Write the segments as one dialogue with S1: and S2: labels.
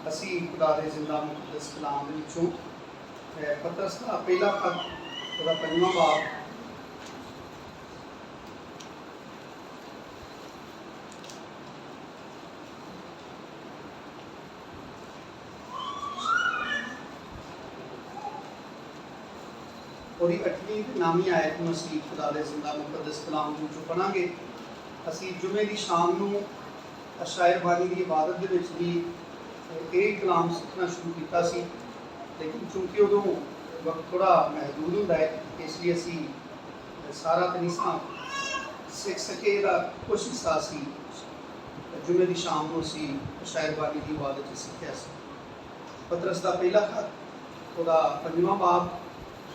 S1: असी खुदा दे जिंदा मुकद्दस कलाम दे विचों पतरस दा पहला खत ओहदा 5वां बाब और 8वीं ते 9वीं आयत नूं असी खुदा दे जिंदा मुकद्दस कलाम दे विचों पढ़ांगे। असी जुमे दी शाम नूं शायर बानी की इबादत दे विच भी एक कलाम सीखना शुरू किया सी, लेकिन चूंकि उदों वक्त थोड़ा महदूद होंदा है, इसलिए असी सारा तो नहीं सा सीख सके। कुछ हिस्सा असी जुमे की शाम को असी शायर बानी की इबादत सीखिया सी। पतरस का पहला खत उहदा 5वां बाब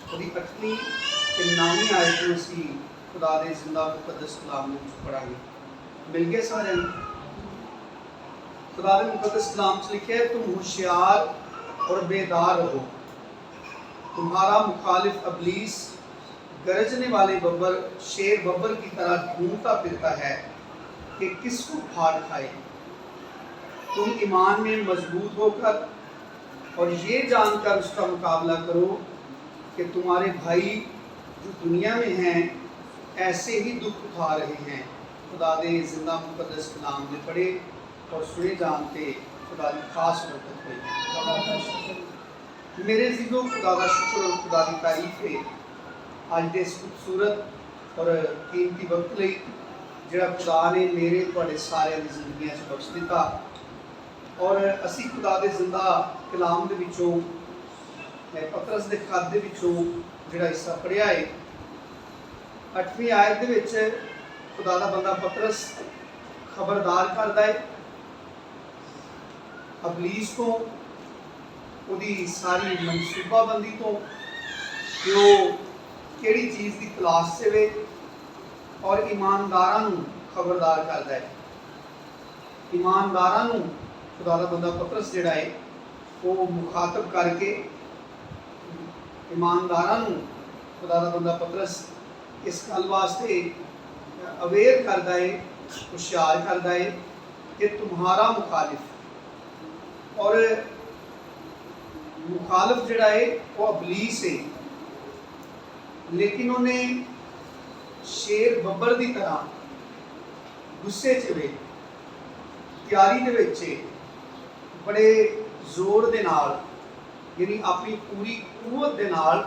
S1: उहदी 8वीं ते 9वीं आयत नूं असी खुदा दे जिंदा मुकद्दस कलाम दे विच पढ़ांगे। मिल गए सारे खुदा दे मुकद्दस कलाम च लिखे है, तुम होशियार और बेदार रहो, तुम्हारा मुखालिफ अबलीस गरजने वाले बब्बर शेर बब्बर की तरह ढूंढता फिरता है कि किसको फाड़ खाए। तुम ईमान में मजबूत होकर और ये जानकर उसका मुकाबला करो कि तुम्हारे भाई जो दुनिया में हैं ऐसे ही दुख उठा रहे हैं। खुदा दे जिंदा मुकद्दस कलाम दे पढ़े और सुने जानते खुदा की खास बरकत हुई। मेरे जीजो खुदा का शुक्र और खुदा की तारीफ है अज के इस खूबसूरत और कीमती वक्त लई जिहड़ा खुदा ने मेरे तुहाडे सारे दी जिंदगियां च बख्श दिता। और असी खुदा दे जिंदा कलाम दे विचों पतरस दे खत दे विचों जिहड़ा हिस्सा पढ़िया है, 8वीं आयत दे विच खुदा दा बंदा पतरस खबरदार करदा है अबलीस को, उहदी सारी मनसूबाबंदी तो कि वो किहड़ी चीज़ की तलाश च वे, और ईमानदारां नूं खबरदार करदा है। ईमानदारां नूं खुदा दा बंदा पतरस जिहड़ा है वो मुखातब करके ईमानदारां नूं खुदा दा बंदा पतरस इस गल वास्ते अवेयर करदा है, होशियार करदा है कि तुम्हारा मुखालिफ, और मुखालिफ जिहड़ा है वो अबलीस है, लेकिन उन्हें शेर बब्बर की तरह गुस्से च वे तैयारी दे विच बड़े जोर दे नाल, यानी अपनी पूरी कुवत दे नाल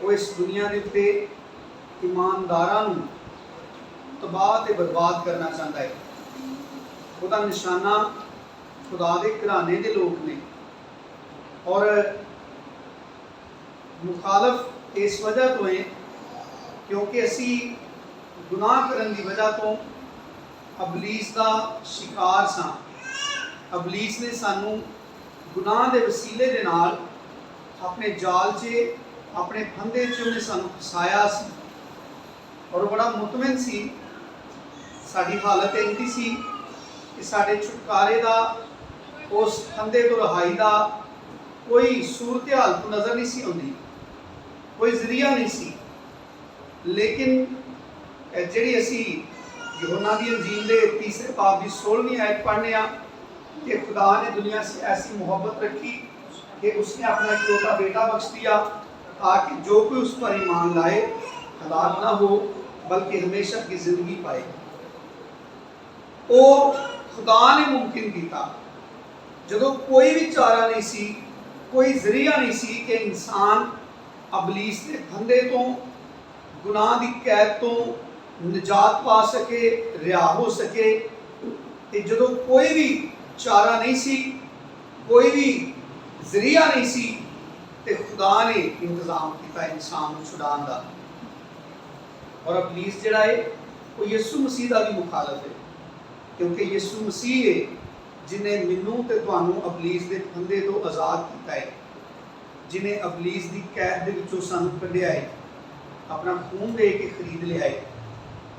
S1: वो इस दुनिया के उत्ते ईमानदारां नूं तबाह ते बर्बाद करना चाहता है। उसका निशाना खुदा दे घराने दे लोग ने, और मुखालफ इस वजह तो है क्योंकि असी गुनाह करन दी वजह तो अबलीस का शिकार सां। अबलीस ने सानू गुनाह दे वसीले दे नाल अपने जाल च अपने फंदे च उन्हें सानू फसाया सी, और बड़ा मुतमिन सी। साडी हालत इहदी सी कि साडे छुटकारे दा उस फंदे तो रहाई दा कोई सूरत हाल तो नज़र नहीं सी आउंदी, कोई जरिया नहीं सी। लेकिन जिहड़ी असी यूहन्ना दी अंजील दे 3 बाब की 16वीं आयत पढ़ने आ कि खुदा ने दुनिया से ऐसी मोहब्बत रखी कि उसने अपना इकलौता बेटा बख्श दिया ताकि जो कोई उस पर ईमान लाए हलाक ना हो बल्कि हमेशा की जिंदगी पाए। वो खुदा ने मुमकिन किया जदों कोई भी चारा नहीं सी, कोई जरिया नहीं सी कि इंसान अबलीस के फंदे तो गुनाह की कैद तो निजात पा सके, रिहा हो सके। जदों कोई भी चारा नहीं सी, कोई भी जरिया नहीं सी, तो खुदा ने इंतजाम किया इंसान को छुड़ाने का। और अबलीस जिहड़ा है वो यीशु मसीह का भी मुखालफ है, क्योंकि यीशु मसीह है जिन्हें मैनू ते तुहानू अबलीस के फंदे तो आज़ाद किया है, जिन्हें अबलीस की कैद के विचों सानू कढ़िया है, अपना खून दे के खरीद लिया है।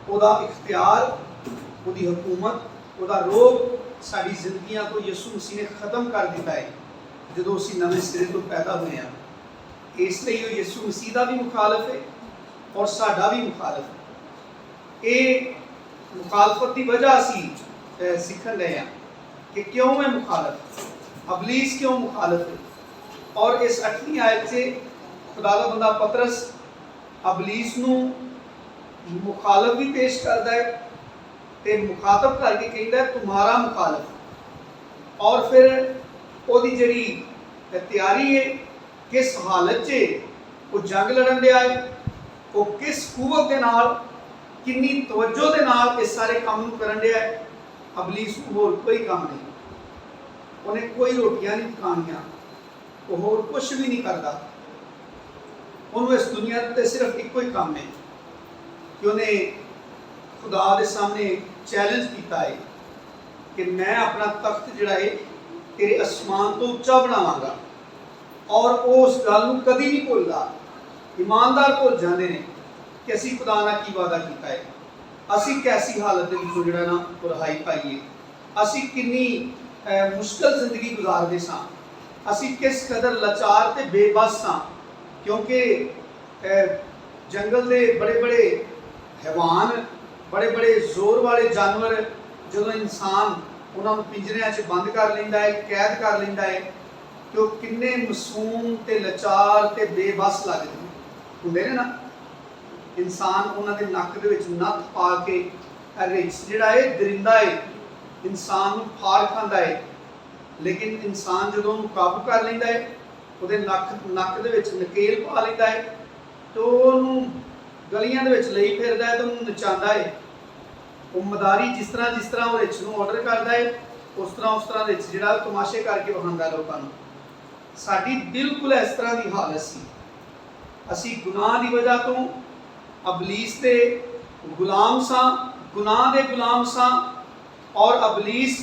S1: उहदा इख्तियार, उहदी हुकूमत, उहदा रोग साडी जिंदगियां तो यीशु मसीह ने खत्म कर दिता है जदों असीं नवें सिरे तो पैदा हुए हैं। इसलिए वो यीशु मसीह का भी मुखालफ है और साडा भी मुखालफ है। ये मुखालफत की वजह असी सीखन रहे हैं कि क्यों है मुखालफ। अबलीस क्यों मुखालफ है। और इस 8वीं आयत से खुदा दा बंदा पतरस अबलीस नूं मुखालफ भी पेश करता है ते मुखातब करके कहता है तुम्हारा मुखालफ। और फिर ओदी जिहड़ी तैयारी है किस हालत च वो जंग लड़न दिया है, वो किस कुवत के नाल किन्नी तवज्जो के नाल इस सारे काम नूं करन दिया है। अबलीस को होर कोई काम नहीं, उन्हें कोई रोटियां नहीं पकानियां, वो होर कुछ भी नहीं करता। उन्होंने इस दुनिया ते सिर्फ एक ही काम है कि उन्हें खुदा के सामने चैलेंज किया है कि मैं अपना तख्त जिहड़ा है तेरे आसमान तो उच्चा बनावांगा। और वो उस गल नूं कदी नहीं भुलदा। ईमानदार भुल जाते हैं कि असी खुदा नाल की वादा किया है, असी कैसी हालत में जिहड़ा ना रहाई पाईए, असी किन्नी मुश्किल जिंदगी गुजारते सां, असी किस कदर लाचार ते बेबस सां। क्योंकि जंगल के बड़े बड़े हैवान, बड़े बड़े जोर वाले जानवर जो इंसान उन्होंने पिंजरियां च बंद कर लेंदा है, कैद कर लेंदा है, कि वो किन्ने मासूम ते लाचार ते बेबस लगदे हुंदे ने ना। इंसान उन्होंने नक दे विच नत्थ पा के रिछ जिहड़ा है दरिंदा है, इंसान नूं फाड़ खांदा है। लेकिन इंसान जो काबू कर लेंदा है, ਉਹਦੇ ਨੱਕ ਦੇ ਵਿੱਚ ਨਕੇਲ ਪਾ ਲੈਂਦਾ ਹੈ, तो ਉਹਨੂੰ ਗਲੀਆਂ ਦੇ ਵਿੱਚ ਲਈ ਫਿਰਦਾ ਹੈ ਤੇ ਉਹਨੂੰ ਨਚਾਉਂਦਾ ਹੈ। ਉਹ ਮਦਾਰੀ ਜਿਸ ਤਰ੍ਹਾਂ ਉਹ ਰਿਛ ਨੂੰ ਆਰਡਰ ਕਰਦਾ ਹੈ, ਉਸ ਤਰ੍ਹਾਂ ਰਿਛ ਜਿਹੜਾ ਤਮਾਸ਼ੇ ਕਰਕੇ ਵਿਖਾਉਂਦਾ ਲੋਕਾਂ ਨੂੰ। ਸਾਡੀ ਬਿਲਕੁਲ ਇਸ ਤਰ੍ਹਾਂ ਦੀ ਹਾਲਤ ਸੀ। ਅਸੀਂ ਗੁਨਾਹ ਦੀ ਵਜ੍ਹਾ ਤੋਂ ਅਬਲੀਸ ਦੇ ਗੁਲਾਮ ਸਾਂ, ਗੁਨਾਹ ਦੇ ਗੁਲਾਮ ਸਾਂ। ਔਰ ਅਬਲੀਸ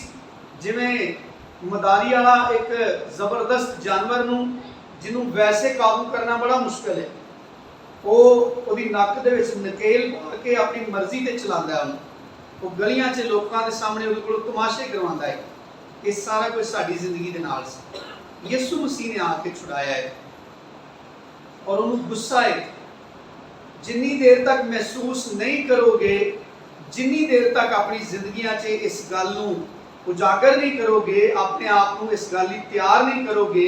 S1: ਜਿਵੇਂ मदारी वाला एक जबरदस्त जानवर नूं जिन्हों वैसे काबू करना बड़ा मुश्किल है, वो नक दे विच नकेल पा के अपनी मर्जी से चलाता है। वो गलियां च लोगों के सामने उहदे कोलों तमाशे करवाता है। ये सारा कुछ साडी जिंदगी दे नाल सी। यीशु मसीह ने आके छुड़ाया है और उन्होंने गुस्सा है। जिन्नी देर तक महसूस नहीं करोगे, जिन्नी देर तक अपनी जिंदगियां च इस गल नूं उजागर नहीं करोगे, अपने आप को इस गल लई तैयार नहीं करोगे।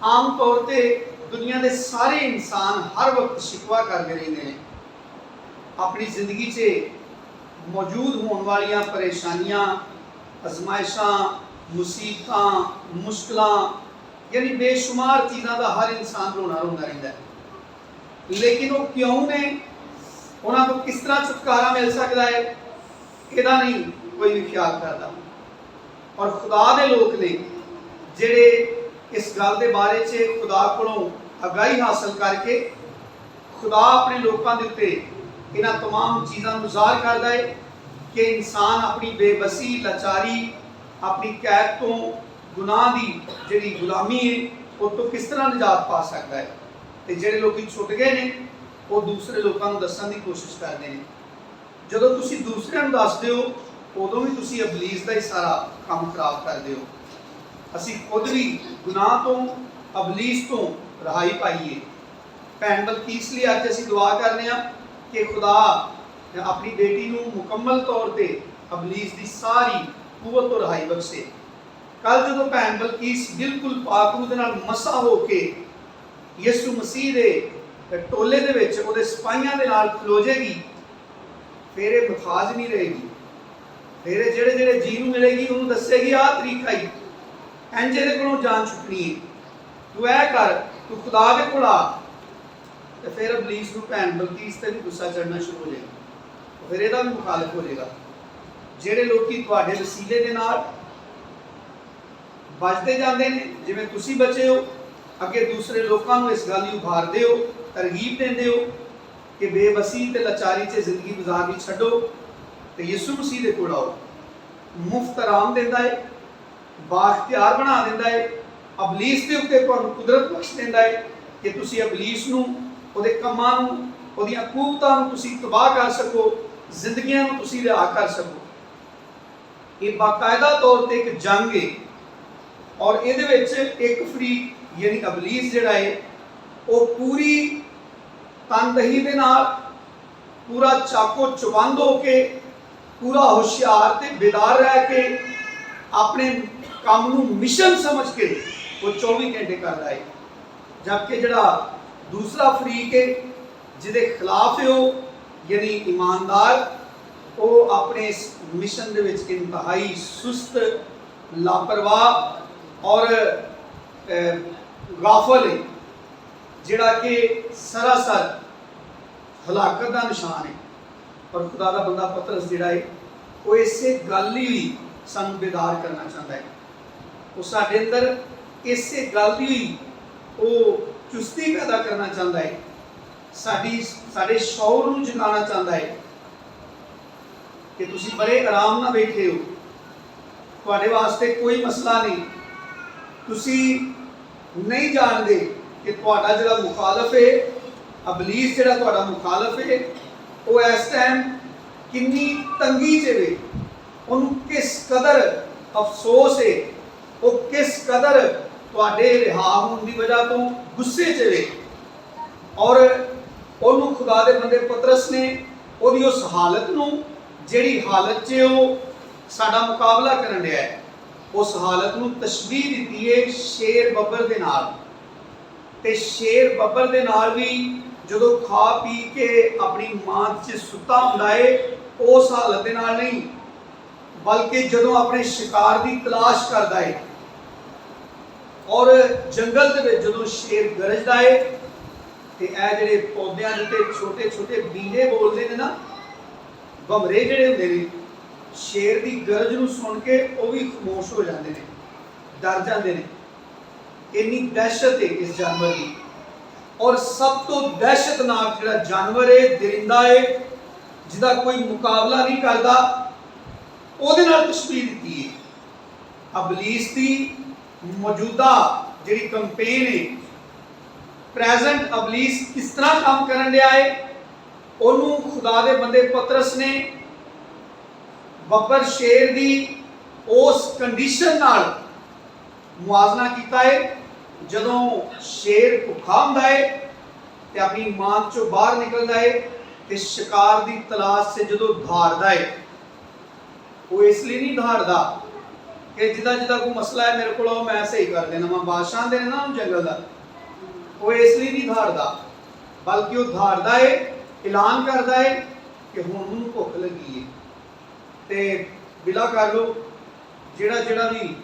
S1: आम तौर पर दुनिया के सारे इंसान हर वक्त शिकवा करते रहते हैं, अपनी जिंदगी से मौजूद होने वाली परेशानियां, आजमाइशां, मुसीबत, मुश्किल, यानी बेशुमार चीज़ों का हर इंसान रोना रहता है। लेकिन वो क्यों ने, उन्होंने किस तरह छुटकारा मिल सकता है, इसका नहीं कोई भी ख्याल करता। और खुदा दे लोग ने जिहड़े इस गल के बारे च खुदा कोलों आगाही हासिल करके खुदा अपने लोगों के उत्ते इन्हां तमाम चीज़ों को ज़ाहिर करता है कि इंसान अपनी बेबसी, लाचारी, अपनी कैद तो, गुनाह की जिहड़ी गुलामी है उस तो किस तरह निजात पा सकता है। तो जिहड़े लोग छुट गए हैं वो दूसरे लोगों को दस्सण की कोशिश करते हैं। जदों तुसीं दूसरिਆਂ ਨੂੰ दसदे हो उदों भी तुसीं अबलीस का ही सारा काम खराब करते हो। असी खुद भी गुनाह तो, अबलीस तो रहाई पाईए। भैन बलकीस लिए अज असी दुआ करने कि खुदा अपनी बेटी को मुकम्मल तौर पर अबलीस की सारी कुवत तो रहाई बख्शे। कल जो भैन बलकीस बिल्कुल पाक दे नाल मसा होके यीशु मसीह के टोले दे विच उहदे सिपाहियां दे नाल खलो जाएगी, फिर ये मुथाज नहीं रहेगी। फिर जेड़े जेड़े जी नूं मिलेगी उन्होंने दसेगी आ तरीका ही इंज इहदे कोलों जान छुटनी है, तू ऐ कर, तू खुदा दे कोल आ। तो फिर अबलीस नूं भैन बलकीस ते भी गुस्सा चढ़ना शुरू हो जाएगा, तो फिर इहदा भी मुखालफ हो जाएगा। जेड़े लोग तुहाडे वसीले दे नाल बचते जाते हैं, जिवें तुसीं बचे हो, अगे दूसरे लोगों को इस गल नूं उभारदे हो, तरगीब देंदे हो कि बेबसी ते लाचारी च जिंदगी गुजारनी छड्डो तो यीशु मसीह दे कोल आओ। मुफ्त आराम देता है, बाख्तियार बना देता है, अबलीस के उत्ते तुहानूं कुदरत बख्श देता है कि तुसीं अबलीस नूं, उहदे कम्मां नूं, उहदीआं कूवतां नूं तुसीं तबाह कर सको, जिंदगियां नूं तुसीं रिहा कर सको। ये बाकायदा तौर पर एक जंग है और इहदे विच एक फरीक यानी अबलीस जिहड़ा है वो पूरी तनदही दे नाल, पूरा चाको चबंद होके, पूरा होशियार ते बेदार रह के ਆਪਣੇ ਕੰਮ ਨੂੰ ਮਿਸ਼ਨ ਸਮਝ ਕੇ ਉਹ 24 ਘੰਟੇ ਕਰਦਾ ਹੈ। ਜਦਕਿ ਜਿਹੜਾ ਦੂਸਰਾ ਫਰੀਕ ਹੈ ਜਿਹਦੇ ਖਿਲਾਫ ਹੈ ਉਹ ਯਾਨੀ ਈਮਾਨਦਾਰ, ਉਹ ਆਪਣੇ ਇਸ ਮਿਸ਼ਨ ਦੇ ਵਿੱਚ ਇੰਤਹਾਈ ਸੁਸਤ, ਲਾਪਰਵਾਹ ਔਰ ਗਾਫਲ ਹੈ, ਜਿਹੜਾ ਕਿ ਸਰਾਸਰ ਹਲਾਕਤ ਦਾ ਨਿਸ਼ਾਨ ਹੈ। ਪਰ ਖੁਦਾ ਦਾ ਬੰਦਾ ਪਤਰਸ ਜਿਹੜਾ ਹੈ ਉਹ ਇਸੇ ਗੱਲ ਹੀ ਸਾਨੂੰ ਬੇਦਾਰ ਕਰਨਾ ਚਾਹੁੰਦਾ ਹੈ। ਉਹ ਸਾਡੇ ਅੰਦਰ ਇਸੇ ਗੱਲ ਹੀ ਉਹ ਚੁਸਤੀ ਪੈਦਾ ਕਰਨਾ ਚਾਹੁੰਦਾ ਹੈ, ਸਾਡੇ ਸ਼ੌਰ ਨੂੰ ਜਗਾਉਣਾ ਚਾਹੁੰਦਾ ਹੈ ਕਿ ਤੁਸੀਂ ਬੜੇ ਆਰਾਮ ਨਾਲ ਬੈਠੇ ਹੋ, ਤੁਹਾਡੇ ਵਾਸਤੇ ਕੋਈ ਮਸਲਾ ਨਹੀਂ। ਤੁਸੀਂ ਨਹੀਂ ਜਾਣਦੇ ਕਿ ਤੁਹਾਡਾ ਜਿਹੜਾ ਮੁਖਾਲਫ ਹੈ, ਅਬਲੀਸ ਜਿਹੜਾ ਤੁਹਾਡਾ ਮੁਖਾਲਫ ਹੈ, ਉਹ ਇਸ ਟਾਈਮ ਕਿੰਨੀ ਤੰਗੀ 'ਚ ਵੇ, ਉਹਨੂੰ ਕਿਸ ਕਦਰ ਅਫਸੋਸ ਹੈ, ਉਹ ਕਿਸ ਕਦਰ ਤੁਹਾਡੇ ਰਿਹਾ ਹੋਣ ਦੀ ਵਜ੍ਹਾ ਤੋਂ ਗੁੱਸੇ 'ਚ ਵੇ। ਔਰ ਉਹਨੂੰ ਖੁਦਾ ਦੇ ਬੰਦੇ ਪਤਰਸ ਨੇ ਉਹਦੀ ਉਸ ਹਾਲਤ ਨੂੰ, ਜਿਹੜੀ ਹਾਲਤ 'ਚ ਉਹ ਸਾਡਾ ਮੁਕਾਬਲਾ ਕਰਨ ਰਿਹਾ ਹੈ, ਉਸ ਹਾਲਤ ਨੂੰ ਤਸ਼ਬੀਹ ਦਿੱਤੀ ਹੈ ਸ਼ੇਰ ਬੱਬਰ ਦੇ ਨਾਲ। ਤੇ ਸ਼ੇਰ ਬੱਬਰ ਦੇ ਨਾਲ ਵੀ ਜਦੋਂ ਖਾ ਪੀ ਕੇ ਆਪਣੀ ਮਾਂ 'ਚ ਸੁੱਤਾ ਹੁੰਦਾ ਹੈ, ਉਸ ਹਾਲਤ ਦੇ ਨਾਲ ਨਹੀਂ, ਬਲਕਿ ਜਦੋਂ ਆਪਣੇ ਸ਼ਿਕਾਰ ਦੀ ਤਲਾਸ਼ ਕਰਦਾ ਹੈ ਔਰ ਜੰਗਲ ਦੇ ਵਿੱਚ ਜਦੋਂ ਸ਼ੇਰ ਗਰਜਦਾ ਹੈ ਤੇ ਇਹ ਜਿਹੜੇ ਪੌਦਿਆਂ ਦੇ ਉੱਤੇ ਛੋਟੇ ਛੋਟੇ ਬੀਜੇ ਬੋਲਦੇ ਨੇ ਨਾ, ਭਮਰੇ ਜਿਹੜੇ ਹੁੰਦੇ ਨੇ, ਸ਼ੇਰ ਦੀ ਗਰਜ ਨੂੰ ਸੁਣ ਕੇ ਉਹ ਵੀ ਖਾਮੋਸ਼ ਹੋ ਜਾਂਦੇ ਨੇ, ਡਰ ਜਾਂਦੇ ਨੇ। ਇੰਨੀ ਦਹਿਸ਼ਤ ਹੈ ਇਸ ਜਾਨਵਰ ਦੀ। ਔਰ ਸਭ ਤੋਂ ਦਹਿਸ਼ਤਨਾਕ ਜਿਹੜਾ ਜਾਨਵਰ ਹੈ, ਦਰਿੰਦਾ ਹੈ, ਜਿਹਦਾ ਕੋਈ ਮੁਕਾਬਲਾ ਨਹੀਂ ਕਰਦਾ, ਉਹਦੇ ਨਾਲ ਤਸ਼ਬੀਹ ਦਿੱਤੀ ਹੈ। ਅਬਲੀਸ ਦੀ ਮੌਜੂਦਾ ਜਿਹੜੀ ਕੰਪੇਨ ਹੈ, ਪ੍ਰੈਜ਼ੈਂਟ ਅਬਲੀਸ ਕਿਸ ਤਰ੍ਹਾਂ ਕੰਮ ਕਰਨ ਰਿਹਾ ਹੈ, ਉਹਨੂੰ ਖੁਦਾ ਦੇ ਬੰਦੇ ਪਤਰਸ ਨੇ ਬੱਬਰ ਸ਼ੇਰ ਦੀ ਉਸ ਕੰਡੀਸ਼ਨ ਨਾਲ ਮੁਆਜ਼ਨਾ ਕੀਤਾ ਹੈ। ਜਦੋਂ ਸ਼ੇਰ ਭੁੱਖਾ ਹੁੰਦਾ ਹੈ ਤੇ ਆਪਣੀ ਮਾਂ ਚੋਂ ਬਾਹਰ ਨਿਕਲਦਾ ਹੈ ਤੇ ਸ਼ਿਕਾਰ ਦੀ ਤਲਾਸ਼ ਸੇ ਜਦੋਂ ਧਾਰਦਾ ਹੈ, ਉਹ ਇਸ ਲਈ ਨਹੀਂ ਧਾਰਦਾ ਕਿ ਜਿੱਦਾਂ ਕੋਈ ਮਸਲਾ ਹੈ ਮੇਰੇ ਕੋਲ, ਮੈਂ ਸਹੀ ਕਰ ਦੇਣਾ, ਮੈਂ ਬਾਦਸ਼ਾਹ ਦੇ ਨਾ ਜੰਗਲ ਦਾ, ਉਹ ਇਸ ਲਈ ਨਹੀਂ ਧਾਰਦਾ, ਬਲਕਿ ਉਹ ਧਾਰਦਾ ਹੈ, ਐਲਾਨ ਕਰਦਾ ਹੈ ਕਿ ਹੁਣ ਮੈਨੂੰ ਭੁੱਖ ਲੱਗੀ ਹੈ ਤੇ ਬਿਲਾ ਕਰ ਲਓ, ਜਿਹੜਾ ਵੀ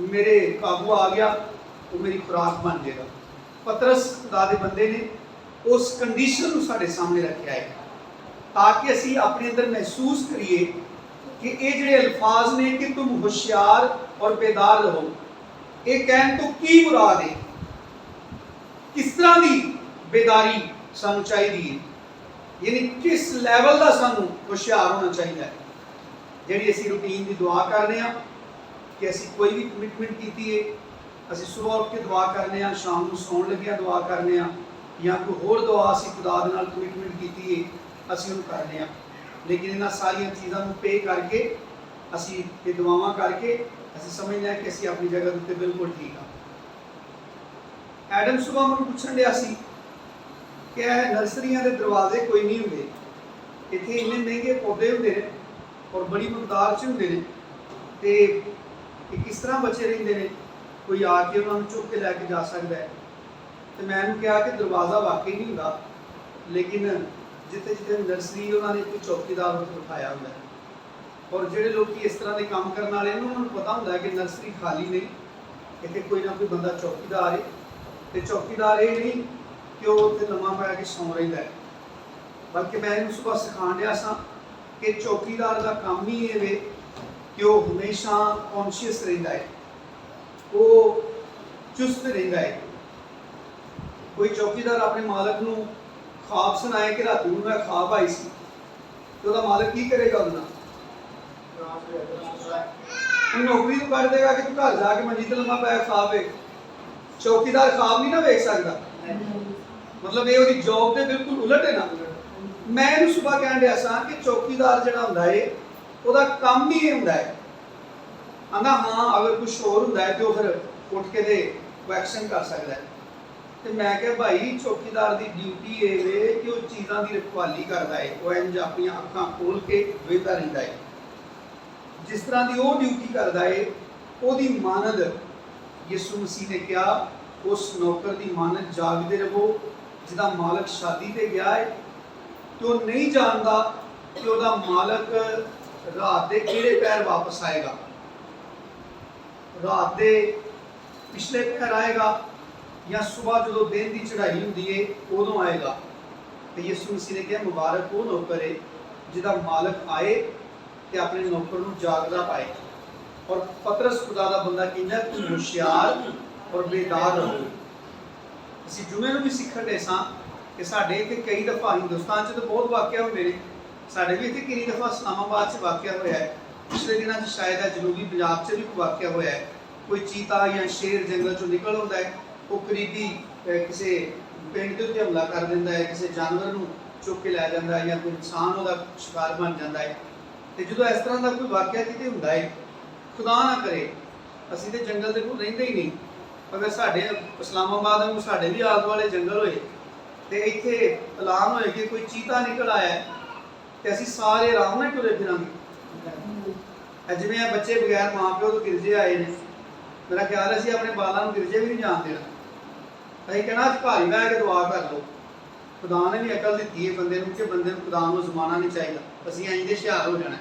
S1: ਮੇਰੇ ਕਾਬੂ ਆ ਗਿਆ ਉਹ ਮੇਰੀ ਖੁਰਾਕ ਬਣ ਜਾਏਗਾ। ਪਤਰਸ ਖੁਦਾ ਦੇ ਬੰਦੇ ਨੇ ਉਸ ਕੰਡੀਸ਼ਨ ਨੂੰ ਸਾਡੇ ਸਾਹਮਣੇ ਰੱਖਿਆ ਹੈ ਤਾਂ ਕਿ ਅਸੀਂ ਆਪਣੇ ਅੰਦਰ ਮਹਿਸੂਸ ਕਰੀਏ ਕਿ ਇਹ ਜਿਹੜੇ ਅਲਫਾਜ਼ ਨੇ ਕਿ ਤੁਮ ਹੁਸ਼ਿਆਰ ਔਰ ਬੇਦਾਰ ਰਹੋ, ਇਹ ਕਹਿਣ ਤੋਂ ਕੀ ਮੁਰਾਦ ਹੈ, ਕਿਸ ਤਰ੍ਹਾਂ ਦੀ ਬੇਦਾਰੀ ਸਾਨੂੰ ਚਾਹੀਦੀ ਹੈ, ਯਾਨੀ ਕਿਸ ਲੈਵਲ ਦਾ ਸਾਨੂੰ ਹੁਸ਼ਿਆਰ ਹੋਣਾ ਚਾਹੀਦਾ ਹੈ। ਜਿਹੜੀ ਅਸੀਂ ਰੂਟੀਨ ਦੀ ਦੁਆ ਕਰਨੇ ਆ ਕਿ ਅਸੀਂ ਕੋਈ ਵੀ ਕਮਿਟਮੈਂਟ ਕੀਤੀ ਹੈ, ਅਸੀਂ ਸਵੇਰ ਉੱਠ ਕੇ ਦੁਆ ਕਰਨੇ ਆ, ਸ਼ਾਮ ਨੂੰ ਸੌਣ ਲੱਗਿਆ ਦੁਆ ਕਰਨੇ ਆ, ਜਾਂ ਕੋਈ ਹੋਰ ਦੁਆ ਅਸੀਂ ਖੁਦਾ ਦੇ ਨਾਲ ਕਮਿਟਮੈਂਟ ਕੀਤੀ ਹੈ ਅਸੀਂ ਉਹਨੂੰ ਕਰਨੇ ਆ। ਲੇਕਿਨ ਇਹਨਾਂ ਸਾਰੀਆਂ ਚੀਜ਼ਾਂ ਨੂੰ ਪੇ ਕਰਕੇ ਅਸੀਂ ਇਹ ਦੁਆਵਾਂ ਕਰਕੇ ਅਸੀਂ ਸਮਝਦੇ ਹਾਂ ਕਿ ਅਸੀਂ ਆਪਣੀ ਜਗ੍ਹਾ ਉੱਤੇ ਬਿਲਕੁਲ ਠੀਕ ਹਾਂ। ਐਡਮ ਸੁਬਾ ਮੈਨੂੰ ਪੁੱਛਣ ਡਿਆ ਸੀ ਕਿ ਇਹ ਨਰਸਰੀਆਂ ਦੇ ਦਰਵਾਜ਼ੇ ਕੋਈ ਨਹੀਂ ਹੁੰਦੇ, ਇੱਥੇ ਇੰਨੇ ਮਹਿੰਗੇ ਪੌਦੇ ਹੁੰਦੇ ਨੇ ਔਰ ਬੜੀ ਮਕਦਾਰ 'ਚ ਹੁੰਦੇ ਨੇ, ਤੇ ਇਹ ਕਿਸ ਤਰ੍ਹਾਂ ਬਚੇ ਰਹਿੰਦੇ ਨੇ, ਕੋਈ ਆ ਕੇ ਉਹਨਾਂ ਨੂੰ ਚੁੱਕ ਕੇ ਲੈ ਕੇ ਜਾ ਸਕਦਾ ਹੈ। ਤੇ ਮੈਂ ਇਹਨੂੰ ਕਿਹਾ ਕਿ ਦਰਵਾਜ਼ਾ ਵਾਕਈ ਨਹੀਂ ਹੁੰਦਾ, ਲੇਕਿਨ ਜਿੱਥੇ ਜਿੱਥੇ ਨਰਸਰੀ ਉਹਨਾਂ ਨੇ ਕੋਈ ਚੌਕੀਦਾਰ ਉੱਥੇ ਬਿਠਾਇਆ ਹੁੰਦਾ ਹੈ। ਔਰ ਜਿਹੜੇ ਲੋਕ ਇਸ ਤਰ੍ਹਾਂ ਦੇ ਕੰਮ ਕਰਨ ਵਾਲੇ ਨੇ ਉਹਨਾਂ ਨੂੰ ਪਤਾ ਹੁੰਦਾ ਹੈ ਕਿ ਨਰਸਰੀ ਖਾਲੀ ਨਹੀਂ, ਇੱਥੇ ਕੋਈ ਨਾ ਕੋਈ ਬੰਦਾ ਚੌਕੀਦਾਰ ਹੈ, ਤੇ ਚੌਕੀਦਾਰ ਇਹ ਨਹੀਂ ਕਿ ਉਹ ਉੱਥੇ ਲੰਮਾ ਪੈ ਕੇ ਸੌਂ ਰਹਿੰਦਾ ਹੈ, ਬਲਕਿ ਮੈਂ ਇਹਨੂੰ ਸੁਬਾ ਸਿਖਾਉਣ ਡਿਆ ਸਾਂ ਕਿ ਚੌਕੀਦਾਰ ਦਾ ਕੰਮ ਹੀ ਇਹ ਵੇ ਕਿ ਉਹ ਹਮੇਸ਼ਾ ਕੌਨਸ਼ੀਅਸ ਰਹਿੰਦਾ ਹੈ, ਉਹ ਚੁਸਤ ਰਹਿੰਦਾ ਹੈ। ਕੋਈ ਚੌਕੀਦਾਰ ਆਪਣੇ ਮਾਲਕ ਨੂੰ ਖਾਬ ਸੁਣਾਏ ਕਿ ਰਾਤ ਨੂੰ ਮੈਂ ਖਾਬ ਆਈ ਸੀ, ਤੇ ਉਹਦਾ ਮਾਲਕ ਕੀ ਕਰੇਗਾ? ਉਹਦਾ ਨੌਕਰੀ ਤੋਂ ਕਰ ਦੇਗਾ ਕਿ ਤੂੰ ਘਰ ਜਾ ਕੇ ਮੰਜੀ ਤੇ ਲੰਮਾ ਪੈ ਖਾਬ ਵੇਖ। ਚੌਕੀਦਾਰ ਖਾਬ ਨਹੀਂ ਨਾ ਵੇਖ ਸਕਦਾ, ਮਤਲਬ ਇਹ ਉਹਦੀ ਜੌਬ ਦੇ ਬਿਲਕੁਲ ਉਲਟ ਹੈ ਨਾ। ਮੈਂ ਇਹਨੂੰ ਸੁਬਾ ਕਹਿਣ ਡਿਆ ਸਾਂ ਕਿ ਚੌਕੀਦਾਰ ਜਿਹੜਾ ਹੁੰਦਾ ਹੈ ਉਹਦਾ ਕੰਮ ਹੀ ਇਹ ਹੁੰਦਾ ਹੈ, ਆਂਦਾ ਹਾਂ ਅਗਰ ਕੁਛ ਹੋਰ ਹੁੰਦਾ ਹੈ ਤੇ ਉਹ ਫਿਰ ਉੱਠ ਕੇ ਤੇ ਐਕਸ਼ਨ ਕਰ ਸਕਦਾ ਹੈ। ਤੇ ਮੈਂ ਕਿਹਾ ਭਾਈ ਚੌਕੀਦਾਰ ਦੀ ਡਿਊਟੀ ਇਹ ਵੇ ਕਿ ਉਹ ਚੀਜ਼ਾਂ ਦੀ ਰਖਵਾਲੀ ਕਰਦਾ ਹੈ, ਉਹ ਇੰਜ ਆਪਣੀਆਂ ਅੱਖਾਂ ਖੋਲ ਕੇ ਵੇਖਦਾ ਰਹਿੰਦਾ ਹੈ। ਜਿਸ ਤਰ੍ਹਾਂ ਦੀ ਉਹ ਡਿਊਟੀ ਕਰਦਾ ਹੈ ਉਹਦੀ ਮਾਨਦ ਯਿਸੂ ਮਸੀਹ ਨੇ ਕਿਹਾ ਉਸ ਨੌਕਰ ਦੀ ਮਾਨਦ ਜਾਗਦੇ ਰਹੋ ਜਿਹਦਾ ਮਾਲਕ ਸ਼ਾਦੀ ਤੇ ਗਿਆ ਹੈ ਤੇ ਉਹ ਨਹੀਂ ਜਾਣਦਾ ਕਿ ਉਹਦਾ ਮਾਲਕ ਰਾਤ ਦੇ ਕਿਹੜੇ ਪਹਿਰ ਵਾਪਸ ਆਏਗਾ, ਰਾਤ ਦੇ ਪਿਛਲੇ ਪਹਿਰ ਆਏਗਾ ਜਾਂ ਸਵੇਰ ਜਦੋਂ ਦਿਨ ਦੀ ਚੜ੍ਹਾਈ ਹੁੰਦੀ ਹੈ ਉਦੋਂ ਆਏਗਾ। ਤੇ ਯਿਸੂ ਮਸੀਹ ਨੇ ਕਿਹਾ ਮੁਬਾਰਕ ਉਹ ਨੌਕਰ ਹੈ ਜਿਹਦਾ ਮਾਲਕ ਆਏ ਤੇ ਆਪਣੇ ਨੌਕਰ ਨੂੰ ਜਾਗਦਾ ਪਾਏ। ਔਰ ਪਤਰਸ ਖੁਦਾ ਦਾ ਬੰਦਾ ਕਹਿੰਦਾ ਕਿ ਹੁਸ਼ਿਆਰ ਔਰ ਬੇਦਾਰ ਰਹੋ। ਅਸੀਂ ਜੁਮੇ ਨੂੰ ਵੀ ਸਿੱਖਣ ਦੇ ਸਾਂ ਕਿ ਸਾਡੇ ਇੱਥੇ ਕਈ ਦਫਾ ਹਿੰਦੁਸਤਾਨ 'ਚ ਤਾਂ ਬਹੁਤ ਵਾਕਿਆ ਹੁੰਦੇ ਨੇ, ਸਾਡੇ ਵੀ ਇੱਥੇ ਕਿੰਨੀ ਦਫਾ ਇਸਲਾਮਾਬਾਦ 'ਚ ਵਾਕਿਆ ਹੋਇਆ ਹੈ, ਪਿਛਲੇ ਦਿਨਾਂ 'ਚ ਸ਼ਾਇਦ ਜਨੂਬੀ ਪੰਜਾਬ 'ਚ ਵੀ ਕੋਈ ਵਾਕਿਆ ਹੋਇਆ ਹੈ। ਕੋਈ ਚੀਤਾ ਜਾਂ ਸ਼ੇਰ ਜੰਗਲ 'ਚੋਂ ਨਿਕਲ ਆਉਂਦਾ ਹੈ, ਉਹ ਕਰੀਬੀ ਕਿਸੇ ਪਿੰਡ ਦੇ ਉੱਤੇ ਹਮਲਾ ਕਰ ਦਿੰਦਾ ਹੈ, ਕਿਸੇ ਜਾਨਵਰ ਨੂੰ ਚੁੱਕ ਕੇ ਲੈ ਜਾਂਦਾ ਹੈ ਜਾਂ ਕੋਈ ਇਨਸਾਨ ਉਹਦਾ ਸ਼ਿਕਾਰ ਬਣ ਜਾਂਦਾ ਹੈ। ਤੇ ਜਦੋਂ ਇਸ ਤਰ੍ਹਾਂ ਦਾ ਕੋਈ ਵਾਕਿਆ ਕਿਤੇ ਹੁੰਦਾ ਹੈ, ਖੁਦਾ ਨਾ ਕਰੇ, ਅਸੀਂ ਤੇ ਜੰਗਲ ਦੇ ਕੋਲ ਰਹਿੰਦੇ ਹੀ ਨਹੀਂ, ਅਗਰ ਸਾਡੇ ਇਸਲਾਮਾਬਾਦ ਨੂੰ ਸਾਡੇ ਵੀ ਆਲੇ ਦੁਆਲੇ ਜੰਗਲ ਹੋਏ ਤੇ ਇੱਥੇ ਐਲਾਨ ਹੋਏ ਕਿ ਕੋਈ ਚੀਤਾ ਨਿਕਲ ਆਇਆ ਹੈ ਤੇ ਅਸੀਂ ਸਾਰੇ ਆਰਾਮ ਨਾਲ ਤੁਰੇ ਫਿਰਾਂਗੇ। ਜਿਵੇਂ ਇਹ ਬੱਚੇ ਬਗੈਰ ਮਾਂ ਪਿਓ ਤੋਂ ਗਿਰਜੇ ਆਏ ਨੇ, ਮੇਰਾ ਖਿਆਲ ਅਸੀਂ ਆਪਣੇ ਬਾਲਾਂ ਨੂੰ ਗਿਰਜੇ ਵੀ ਨਹੀਂ ਜਾਣ ਦੇਣਾ। ਅਸੀਂ ਕਹਿਣਾ ਅੱਜ ਘਰ ਹੀ ਬਹਿ ਕੇ ਦੁਆ ਕਰ ਲਓ। ਖੁਦਾ ਨੇ ਵੀ ਅਕਲ ਦਿੱਤੀ ਹੈ ਬੰਦੇ ਨੂੰ ਕਿ ਬੰਦੇ ਨੂੰ ਖੁਦਾ ਨੂੰ ਜ਼ਮਾਨਾ ਨਹੀਂ ਚਾਹੀਦਾ, ਅਸੀਂ ਇੰਝ ਦੇ ਹੁਸ਼ਿਆਰ ਹੋ ਜਾਣਾ।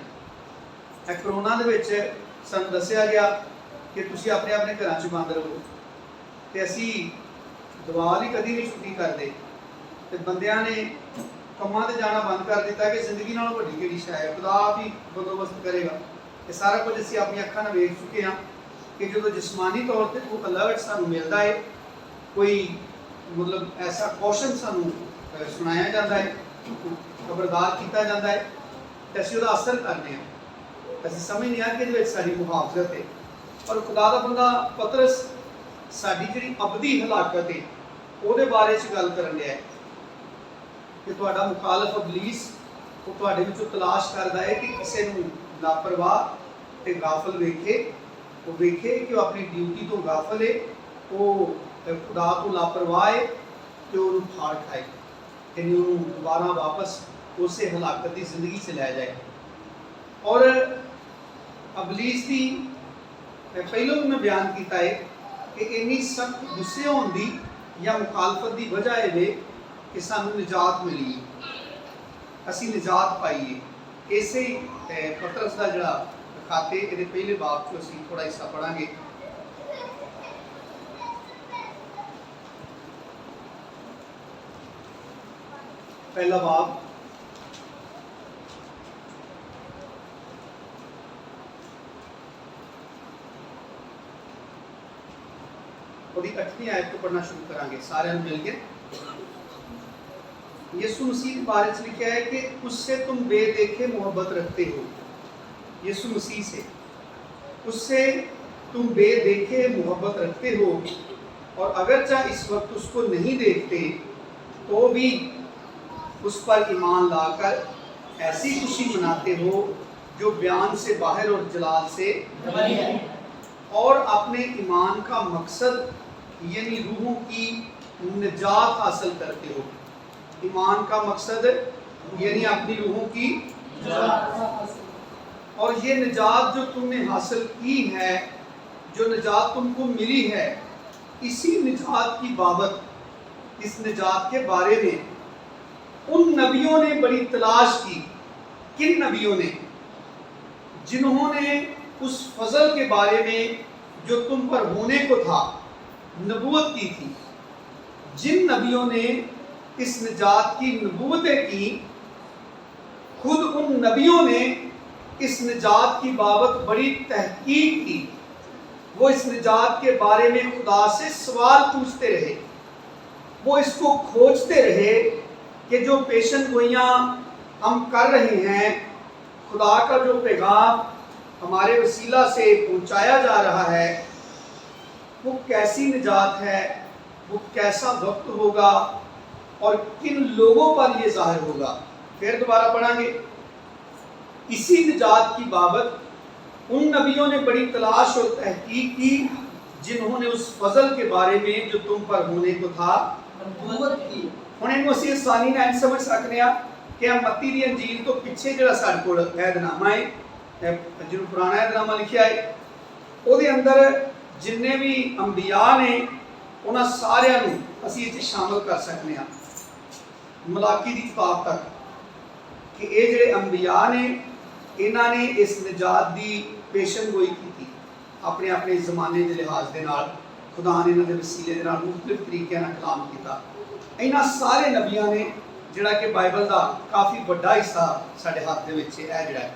S1: ਇਹ ਕਰੋਨਾ ਦੇ ਵਿੱਚ ਸਾਨੂੰ ਦੱਸਿਆ ਗਿਆ ਕਿ ਤੁਸੀਂ ਆਪਣੇ ਆਪਣੇ ਘਰਾਂ 'ਚ ਬੰਦ ਰਹੋ ਤੇ ਅਸੀਂ ਦੁਆ ਲਈ ਕਦੀ ਨਹੀਂ ਛੁੱਟੀ ਕਰਦੇ ਤੇ ਬੰਦਿਆਂ ਨੇ ਕੰਮਾਂ ਤੇ ਜਾਣਾ ਬੰਦ ਕਰ ਦਿੱਤਾ ਕਿ ਜ਼ਿੰਦਗੀ ਨਾਲੋਂ ਵੱਡੀ ਕਿਹੜੀ ਸ਼ੈ ਹੈ, ਖੁਦਾ ਆਪ ਹੀ ਬੰਦੋਬਸਤ ਕਰੇਗਾ। ਇਹ ਸਾਰਾ ਕੁਝ ਅਸੀਂ ਆਪਣੀਆਂ ਅੱਖਾਂ ਨਾਲ ਵੇਖ ਚੁੱਕੇ ਹਾਂ ਕਿ ਜਦੋਂ ਜਿਸਮਾਨੀ ਤੌਰ ਤੇ ਕੋਈ ਅਲਰਟ ਸਾਨੂੰ ਮਿਲਦਾ ਹੈ, ਕੋਈ ਮਤਲਬ ਐਸਾ ਕੌਸ਼ਨ ਸਾਨੂੰ ਸੁਣਾਇਆ ਜਾਂਦਾ ਹੈ, ਖਬਰਦਾਰ ਕੀਤਾ ਜਾਂਦਾ ਹੈ ਤੇ ਅਸੀਂ ਉਹਦਾ ਅਸਰ ਕਰਨੇ ਹਾਂ। ਅਸੀਂ ਸਮਝਦੇ ਹਾਂ ਕਿ ਇਹਦੇ ਵਿੱਚ ਸਾਡੀ ਮੁਹਾਫਜ਼ਤ ਹੈ। ਪਰ ਖੁਦਾ ਦਾ ਬੰਦਾ ਪਤਰਸ ਸਾਡੀ ਜਿਹੜੀ ਅਬਦੀ ਹਲਾਕਤ ਹੈ ਉਹਦੇ ਬਾਰੇ 'ਚ ਗੱਲ ਕਰਨ ਡਿਆ ਹੈ ਕਿ ਤੁਹਾਡਾ ਮੁਖਾਲਫ ਇਬਲੀਸ ਉਹ ਤੁਹਾਡੇ ਵਿੱਚੋਂ ਤਲਾਸ਼ ਕਰਦਾ ਹੈ ਕਿ ਕਿਸੇ ਨੂੰ ਲਾਪਰਵਾਹ ਤੇ ਗਾਫਲ ਵੇਖੇ, ਉਹ ਵੇਖੇ ਕਿ ਉਹ ਆਪਣੀ ਡਿਊਟੀ ਤੋਂ ਗਾਫਲ ਹੈ, ਉਹ ਖੁਦਾ ਤੋਂ ਲਾਪਰਵਾਹ ਹੈ ਤੇ ਉਹਨੂੰ ਫਾੜ ਖਾਏ ਕਿ ਉਹਨੂੰ ਦੁਬਾਰਾ ਵਾਪਸ ਉਸੇ ਹਲਾਕਤ ਦੀ ਜ਼ਿੰਦਗੀ 'ਚ ਲੈ ਜਾਏ। ਔਰ ਇਬਲੀਸ ਦੀ ਪਹਿਲਾਂ ਵੀ ਮੈਂ ਬਿਆਨ ਕੀਤਾ ਹੈ ਕਿ ਇੰਨੀ ਸਖਤ ਗੁੱਸੇ ਹੋਣ ਦੀ ਜਾਂ ਮੁਖਾਲਫਤ ਦੀ ਵਜ੍ਹਾ ਇਹ ਵੇ ਕਿ ਸਾਨੂੰ ਨਿਜਾਤ ਮਿਲੀ, ਅਸੀਂ ਨਿਜਾਤ ਪਾਈਏ। ਇਸੇ ਪਤਰਸ ਦਾ ਜਿਹੜਾ ਖਾਤੇ ਇਹਦੇ ਪਹਿਲੇ ਬਾਬ 'ਚ ਅਸੀਂ ਥੋੜਾ ਹਿੱਸਾ ਪੜਾਂਗੇ। ਪਹਿਲਾ ਬਾਬ ਉਹਦੀ 8ਵੀਂ ਆਇਤ ਤੋਂ ਪੜ੍ਹਨਾ ਸ਼ੁਰੂ ਕਰਾਂਗੇ ਸਾਰਿਆਂ ਨੂੰ ਮਿਲ ਕੇ। यीशु मसीह के बारे में लिखा है कि उससे तुम बेदेखे मोहब्बत रखते हो। यीशु मसीह से उससे तुम बेदेखे मोहब्बत रखते हो और अगरचा इस वक्त उसको नहीं देखते तो भी उस पर ईमान लाकर ऐसी खुशी मनाते हो जो बयान से बाहर और जलाल से बनी है, और अपने ईमान का मकसद यानी रूहों की निजात हासिल करते हो। ईमान का मकसद यानी अपनी रूहों की निजात, और ये निजात जो तुमने हासिल की है, जो निजात तुमको मिली है, इसी निजात की बाबत, इस निजात के बारे में उन नबियों ने बड़ी तलाश की। किन नबियों ने? जिन्होंने उस फजल के बारे में जो तुम पर होने को था नबूवत की थी। जिन नबियों ने इस निजात की नबूवतें की, खुद उन नबियों ने इस निजात की बाबत बड़ी तहकीक की। वो इस निजात के बारे में खुदा से सवाल पूछते रहे, वो इसको खोजते रहे कि जो पेशन गोइयाँ हम कर रहे हैं, खुदा का जो पैगाम हमारे वसीला से पहुंचाया जा रहा है, वो कैसी निजात है, वो कैसा वक्त होगा और किन लोगों पर ये जाहिर होगा। फिर दोबारा पढ़ांगे। इसी निजात की बाबत उन नबियों ने बड़ी तलाश और तहकीक की जिन्होंने उस फजल के बारे में जो तुम पर होने को था नबूवत की। हुण इहनूं असीं आसानी नाल समझ सकते हैं कि मत्ती दी अंजील तो पिछे जिहड़ा साडे कोल ऐहदनामा है, जिहनूं पुराना ऐहदनामा लिखिआ है, ਉਹਦੇ ਅੰਦਰ ਜਿੰਨੇ ਵੀ ਅੰਬੀਆ ਨੇ ਉਹਨਾਂ ਸਾਰਿਆਂ ਨੂੰ ਅਸੀਂ ਇੱਥੇ ਸ਼ਾਮਲ ਕਰ ਸਕਦੇ ਹਾਂ, ਮਲਾਕੀ ਦੀ ਕਿਤਾਬ ਤੱਕ, ਕਿ ਇਹ ਜਿਹੜੇ ਅੰਬੀਆ ਨੇ ਇਹਨਾਂ ਨੇ ਇਸ ਨਿਜਾਤ ਦੀ ਪੇਸ਼ਨਗੋਈ ਕੀਤੀ ਆਪਣੇ ਆਪਣੇ ਜ਼ਮਾਨੇ ਦੇ ਲਿਹਾਜ਼ ਦੇ ਨਾਲ। ਖੁਦਾ ਨੇ ਇਹਨਾਂ ਦੇ ਵਸੀਲੇ ਦੇ ਨਾਲ ਮੁਖਤਲਿਫ ਤਰੀਕਿਆਂ ਨਾਲ ਕਲਾਮ ਕੀਤਾ। ਇਹਨਾਂ ਸਾਰੇ ਨਬੀਆਂ ਨੇ ਜਿਹੜਾ ਕਿ ਬਾਈਬਲ ਦਾ ਕਾਫੀ ਵੱਡਾ ਹਿੱਸਾ ਸਾਡੇ ਹੱਥ ਦੇ ਵਿੱਚ ਹੈ, ਜਿਹੜਾ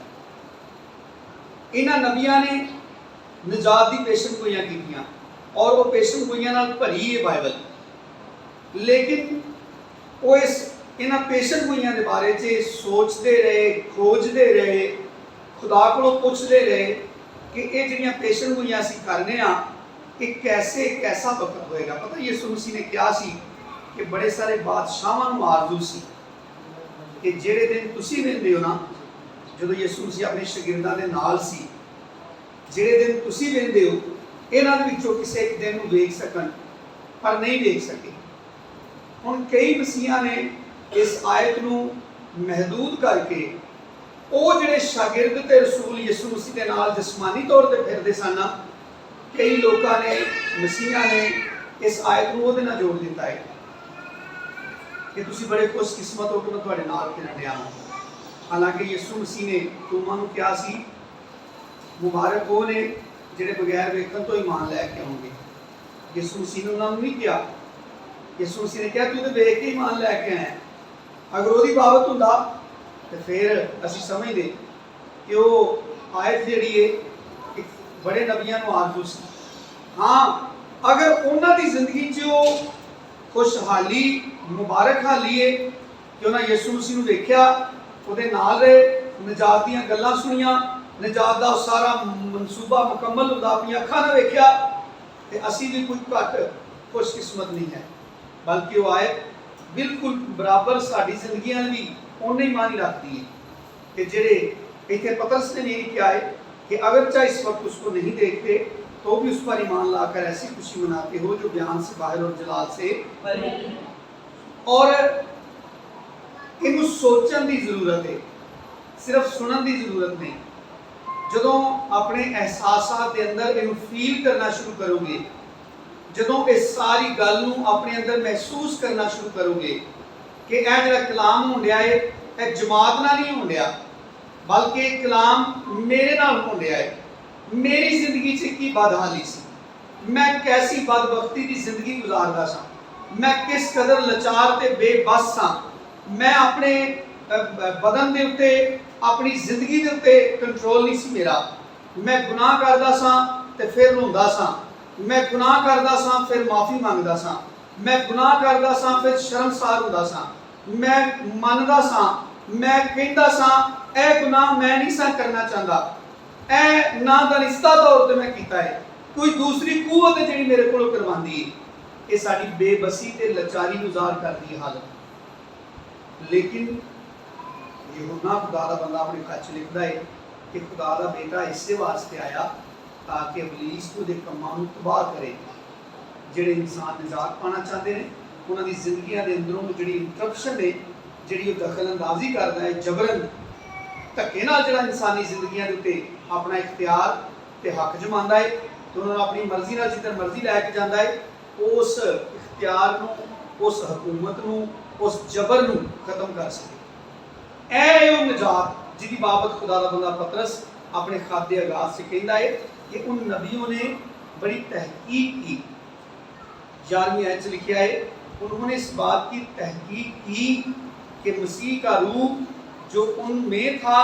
S1: ਇਹਨਾਂ ਨਬੀਆਂ ਨੇ ਨਿਜਾਤ ਦੀ ਪੇਸ਼ਨਗੋਈਆਂ ਕੀਤੀਆਂ ਔਰ ਉਹ ਪੇਸ਼ਨਗੋਈਆਂ ਨਾਲ ਭਰੀ ਹੈ ਬਾਈਬਲ। ਲੇਕਿਨ ਉਹ ਇਹਨਾਂ ਪੇਸ਼ਨਗੋਈਆਂ ਦੇ ਬਾਰੇ 'ਚ ਸੋਚਦੇ ਰਹੇ, ਖੋਜਦੇ ਰਹੇ, ਖੁਦਾ ਕੋਲੋਂ ਪੁੱਛਦੇ ਰਹੇ ਕਿ ਇਹ ਜਿਹੜੀਆਂ ਪੇਸ਼ਨਗੋਈਆਂ ਅਸੀਂ ਕਰਨੇ ਆ ਇਹ ਕੈਸਾ ਵਕਤ ਹੋਏਗਾ। ਪਤਾ ਯਿਸੂ ਮਸੀਹ ਨੇ ਕਿਹਾ ਸੀ ਕਿ ਬੜੇ ਸਾਰੇ ਬਾਦਸ਼ਾਹਾਂ ਨੂੰ ਆਰਜ਼ੂ ਸੀ ਕਿ ਜਿਹੜੇ ਦਿਨ ਤੁਸੀਂ ਵੇਖਦੇ ਹੋ ਨਾ, ਜਦੋਂ ਯਿਸੂ ਮਸੀਹ ਆਪਣੇ ਸ਼ਾਗਿਰਦਾਂ ਦੇ ਨਾਲ ਸੀ, ਜਿਹੜੇ ਦਿਨ ਤੁਸੀਂ ਵੇਖਦੇ ਹੋ ਇਹਨਾਂ ਦੇ ਵਿੱਚੋਂ ਕਿਸੇ ਇੱਕ ਦਿਨ ਨੂੰ ਵੇਖ ਸਕਣ ਪਰ ਨਹੀਂ ਵੇਖ ਸਕੇ। ਹੁਣ ਕਈ ਮਸੀਹਾਂ ਨੇ ਇਸ ਆਇਤ ਨੂੰ ਮਹਦੂਦ ਕਰਕੇ ਉਹ ਜਿਹੜੇ ਸ਼ਾਗਿਰਦ ਤੇ ਰਸੂਲ ਯਿਸੂ ਮਸੀਹ ਦੇ ਨਾਲ ਜਿਸਮਾਨੀ ਤੌਰ ਤੇ ਫਿਰਦੇ ਸਨ, ਕਈ ਲੋਕਾਂ ਨੇ, ਮਸੀਹਾਂ ਨੇ ਇਸ ਆਇਤ ਨੂੰ ਉਹਦੇ ਨਾਲ ਜੋੜ ਦਿੱਤਾ ਹੈ ਕਿ ਤੁਸੀਂ ਬੜੇ ਖੁਸ਼ਕਿਸਮਤ ਹੋ ਕਿ ਮੈਂ ਤੁਹਾਡੇ ਨਾਲ ਫਿਰਨ ਡਿਆ ਹਾਂ। ਹਾਲਾਂਕਿ ਯਿਸੂ ਮਸੀਹ ਨੇ ਤੋਮਾ ਨੂੰ ਕਿਹਾ ਸੀ ਮੁਬਾਰਕ ਉਹ ਨੇ ਜਿਹੜੇ ਬਗੈਰ ਵੇਖਣ ਤੋਂ ਈਮਾਨ ਲੈ ਕੇ ਆਉਣਗੇ। ਯਿਸੂ ਮਸੀਹ ਨੇ ਉਹਨਾਂ ਨੂੰ ਨਹੀਂ ਕਿਹਾ, ਯਿਸੂ ਮਸੀਹ ਨੇ ਕਿਹਾ ਤੂੰ ਤਾਂ ਵੇਖ ਕੇ ਈਮਾਨ ਲੈ ਕੇ ਆਇਆ। ਅਗਰ ਉਹਦੀ ਬਾਬਤ ਹੁੰਦਾ ਤੇ ਫਿਰ ਅਸੀਂ ਸਮਝਦੇ ਕਿ ਉਹ ਆਇਤ ਜਿਹੜੀ ਹੈ ਇੱਕ ਬੜੇ ਨਬੀਆਂ ਨੂੰ ਆਰਜ਼ੂ ਸੀ। ਹਾਂ, ਅਗਰ ਉਹਨਾਂ ਦੀ ਜ਼ਿੰਦਗੀ 'ਚ ਉਹ ਖੁਸ਼ਹਾਲੀ, ਮੁਬਾਰਕ ਹਾਲੀ ਹੈ ਕਿ ਉਹਨਾਂ ਯਿਸੂ ਮਸੀਹ ਨੂੰ ਵੇਖਿਆ, ਉਹਦੇ ਨਾਲ ਰਹੇ, ਨਿਜਾਤ ਦੀਆਂ ਗੱਲਾਂ ਸੁਣੀਆਂ, ਨਿਜਾਤ ਦਾ ਸਾਰਾ ਮਨਸੂਬਾ ਮੁਕੰਮਲ ਹੁੰਦਾ ਆਪਣੀਆਂ ਅੱਖਾਂ ਨਾਲ ਵੇਖਿਆ, ਤੇ ਅਸੀਂ ਵੀ ਕੁਝ ਘੱਟ ਖੁਸ਼ਕਿਸਮਤ ਨਹੀਂ ਹੈ, ਬਲਕਿ ਉਹ ਆਇਤ ਬਿਲਕੁਲ ਬਰਾਬਰ ਸਾਡੀ ਜ਼ਿੰਦਗੀਆਂ ਵੀ ਉਨੇ ਹੀ ਮਾਨੀ ਰੱਖती है कि जेड़े इतने पतरस ने नहीं किया है कि अगर चाहे इस वक्त उसको नहीं देखते तो भी उस पर ईमान लाकर ऐसी खुशी मनाते हो जो बयान से बाहर और जलाल से और इनू सोचने की जरूरत है, सिर्फ सुनने की जरूरत नहीं। जदों अपने एहसासात के अंदर इनू फील करना शुरू करोगे, जदों इस सारी गल नू अपने अंदर महसूस करना शुरू करोगे कि यह जो कलाम होने है यह जमात नाल नहीं होने, बल्कि कलाम मेरे नाल होने है। मेरी जिंदगी च की बदहाली सी, मैं कैसी बदबख्ती की जिंदगी गुजारदा सा, मैं किस कदर लाचार ते बेबस सा, मैं अपने बदन के उत्ते अपनी जिंदगी के उत्ते कंट्रोल नहीं सी मेरा। मैं गुनाह करदा सा ते फिर रोंदा सा, मैं गुनाह करदा सा फिर माफ़ी मंगदा सा, मैं गुनाह करदा सा फिर शर्मसार होंदा सा, मैं मनदा सा, मैं कहंदा सा ए गुनाह मैं नहीं सा करना चाहता, ए ना दानिस्ता तौर पे मैं कीता है, कोई दूसरी कुवत है जिहड़ी मेरे कोलों करवांदी है। ये साडी बेबसी ते लाचारी नूं ज़ाहिर करदी हालत। लेकिन यूहन्ना खुदा दा बंदा अपने खत च लिखदा है कि खुदा दा बेटा इसे वास्ते आया ताकि इबलीस को दे कमां नूं तबाह करे। ਜਿਹੜੇ ਇਨਸਾਨ ਨਿਜਾਤ ਪਾਣਾ ਚਾਹੁੰਦੇ ਨੇ ਉਹਨਾਂ ਦੀ ਜ਼ਿੰਦਗੀਆਂ ਦੇ ਅੰਦਰੋਂ ਜਿਹੜੀ ਇੰਟਰਪਸ਼ਨ ਨੇ, ਜਿਹੜੀ ਉਹ ਦਖਲ ਅੰਦਾਜ਼ੀ ਕਰਦਾ ਹੈ, ਜਬਰਨ ਧੱਕੇ ਨਾਲ ਜਿਹੜਾ ਇਨਸਾਨੀ ਜ਼ਿੰਦਗੀਆਂ ਦੇ ਉੱਤੇ ਆਪਣਾ ਇਖਤਿਆਰ ਤੇ ਹੱਕ ਜਮਾਉਂਦਾ ਹੈ ਤੇ ਉਹਨਾਂ ਨੂੰ ਆਪਣੀ ਮਰਜ਼ੀ ਨਾਲ ਜਿੱਧਰ ਮਰਜ਼ੀ ਲੈ ਕੇ ਜਾਂਦਾ ਹੈ, ਉਸ ਇਖਤਿਆਰ ਨੂੰ, ਉਸ ਹਕੂਮਤ ਨੂੰ, ਉਸ ਜਬਰ ਨੂੰ ਖਤਮ ਕਰ ਸਕੇ। ਇਹ ਉਹ ਨਿਜਾਤ ਜਿਹਦੀ ਬਾਬਤ ਖੁਦਾ ਦਾ ਬੰਦਾ ਪਤਰਸ अपने खत के आगाज से कहता है कि उन नबियों ने बड़ी तहकीक की। 11वीं आयत से लिखा है उन्होंने इस बात की तहकीक की कि मसीह का रूप जो उनमें था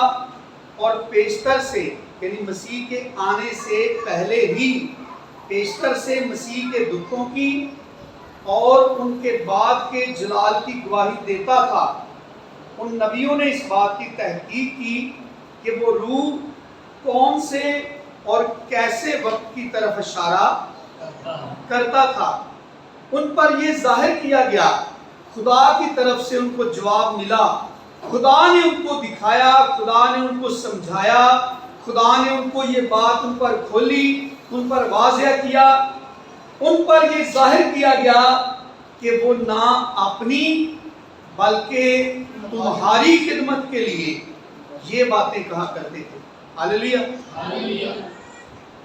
S1: और पेशतर से यानी मसीह के आने से पहले ही पेशतर से मसीह के दुखों की और उनके बाद के जलाल की गवाही देता था। उन नबियों ने इस बात की तहकीक की कि वो रूह कौन से और कैसे वक्त की तरफ इशारा करता था। उन पर यह जाहिर किया गया, खुदा की तरफ से उनको जवाब मिला, खुदा ने उनको दिखाया, खुदा ने उनको समझाया, खुदा ने उनको ये बात उन पर खोली, उन पर वाज़ेह किया, उन पर यह जाहिर किया गया कि वो ना अपनी बल्कि तुम्हारी खिदमत के लिए ये बातें कहा करते थे। हालेलुया।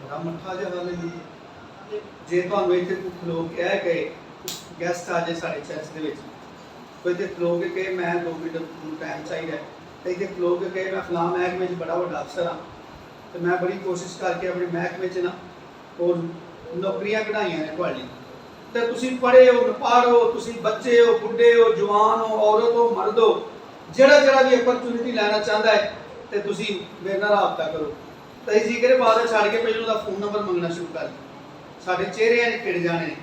S1: बड़ा मट्ठा जिहा हालेलुया। जे तुहानूं इत्थे कोई खलो के कह गए गैसट आ जाए साढ़े चर्च दे विच, कोई इत्थे खलो के कहे मैं 2 मिनट मैनूं टाइम चाहिए, तो इत्थे खलो के कहे मैं फलां महकमे च बड़ा वड्डा अफसर हाँ, तो मैं बड़ी कोशिश करके अपने महकमे च ना और नौकरियां कढाइयां ने तुहाडे लई, तो तुसीं पढ़े हो, नपाड़ हो, तुसीं बच्चे हो, बुढ़े हो, जवान हो, औरत हो, मर्द हो, ਜਿਹੜਾ भी अपॉर्चुनिटी ਲੈਣਾ ਚਾਹੁੰਦਾ है तो तुसीं मेरे नाल राबता करो। तो इस जिक्र बाद छड़ के पहलों का फोन नंबर मंगना शुरू कर दिया। साढ़े चेहरे खिड़ जाने ने,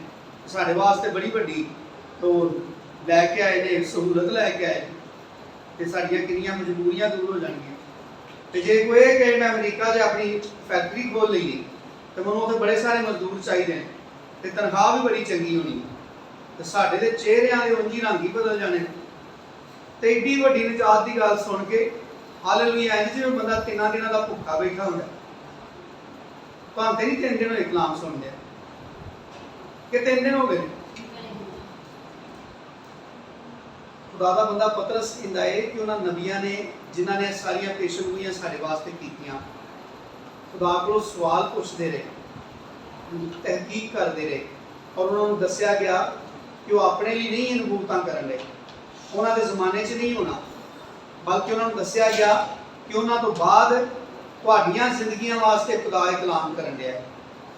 S1: साढ़े वास्ते बड़ी वड्डी तो लैके आए ने, सहूलत लैके आए, तो साड़ियाँ कितनियां मजबूरियां दूर हो जाएंगियां। तो जे कोई कहे मैं अमरीका से अपनी फैक्ट्री खोल ली तो मैं उत्थे बड़े सारे मजदूर चाहिए, तो तनख्वाह भी बड़ी चंगी होनी, तो साढ़े दे चेहरिਆਂ ਦੇ ਉਂਝ ਹੀ रंग ही बदल जाने। तो एड्डी वड्डी निजात की गल सुन के हालेलुया इंज जिवें बंदा 3 दिनों का भुखा बैठा हुंदा, भांते नहीं 3 दिन होए कलाम सुनदे कि 3 दिन हो गए। खुदा दा बंदा पतरस कहंदा है कि उन्हां नबियां ने जिन्हां ने सारियां पेशगोइयां साडे वास्ते कीतियां, खुदा कोलों सवाल पुछदे रहे, तहकीक करते रहे, और उन्होंने दस्या गया कि वो अपने लिए नहीं नबूवतां करन लगे, उन्होंने जमाने च नहीं होना, बल्कि उन्होंने दस्या गया कि उन्होंने तो बाद तुहाडियां जिंदगियां वास्ते खुदा एक कलाम करन दिया है।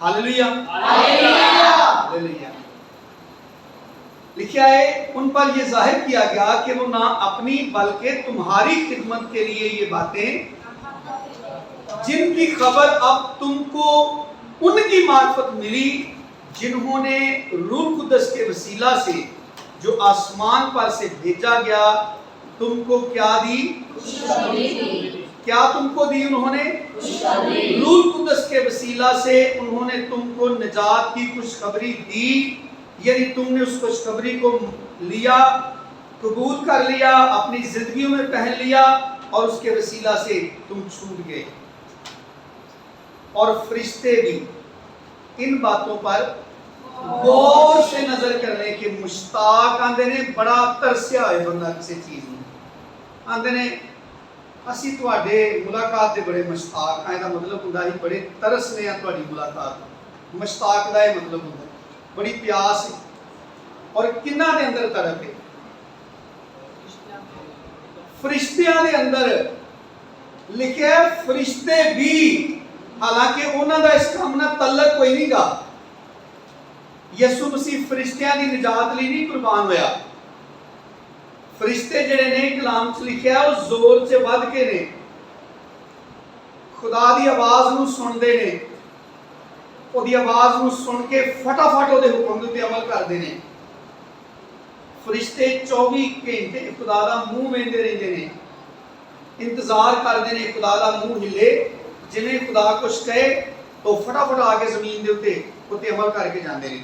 S1: Hallelujah hallelujah. लिखा है उन पर यह जाहिर किया गया कि वो ना अपनी बल्कि तुम्हारी खिदमत के लिए ये बातें, जिनकी खबर अब तुमको उनकी मार्फत मिली, जिन्होंने रूह कुदस के वसीला से जो आसमान पर से भेजा गया तुमको क्या दी? क्या तुमको दी उन्होंने? रूह कुदस के वसीला से उन्होंने तुमको निजात की खुशखबरी दी, यानी तुमने उस खुशखबरी को लिया, कबूल कर लिया, अपनी जिंदगी में पहन लिया, और उसके वसीला से तुम छूट गए। और फरिश्ते भी इन बातों पर गौर से नजर करने के मुश्ताक आंदे ने, बड़ा तरसिया है बंदा किसी चीज में, आंदे ने असी तुहाडे मुलाकात दे बड़े मुश्ताक हैं। दा मतलब हुंदा है बड़े तरसने आ तुहाडी मुलाकात, मुश्ताक दा ये मतलब हुंदा बड़ी प्यास है। और किन्ना दे अंदर तड़प है? फरिश्तियां दे अंदर लिखिया फरिश्ते भी, हालांकि उन्हां दा इस काम नाल तल्लक कोई नहीं गा। यसु मसीह फरिश्तियां दी निजात लई नहीं कुर्बान होया। फरिश्ते जिहड़े ने कलाम च लिखिया वो जोर च वध के ने, खुदा दी आवाज नूं सुनदे ने, ओदी आवाज नूं सुन के फटाफट ओदे हुक्म दे उत्ते अमल करदे ने। फरिश्ते 24 घंटे खुदा दा मूंह वेंदे रहिंदे ने, इंतजार करदे ने खुदा दा मूंह हिले, जिवें खुदा कुछ कहे तो फटाफट आके जमीन दे उत्ते अमल करके जांदे ने।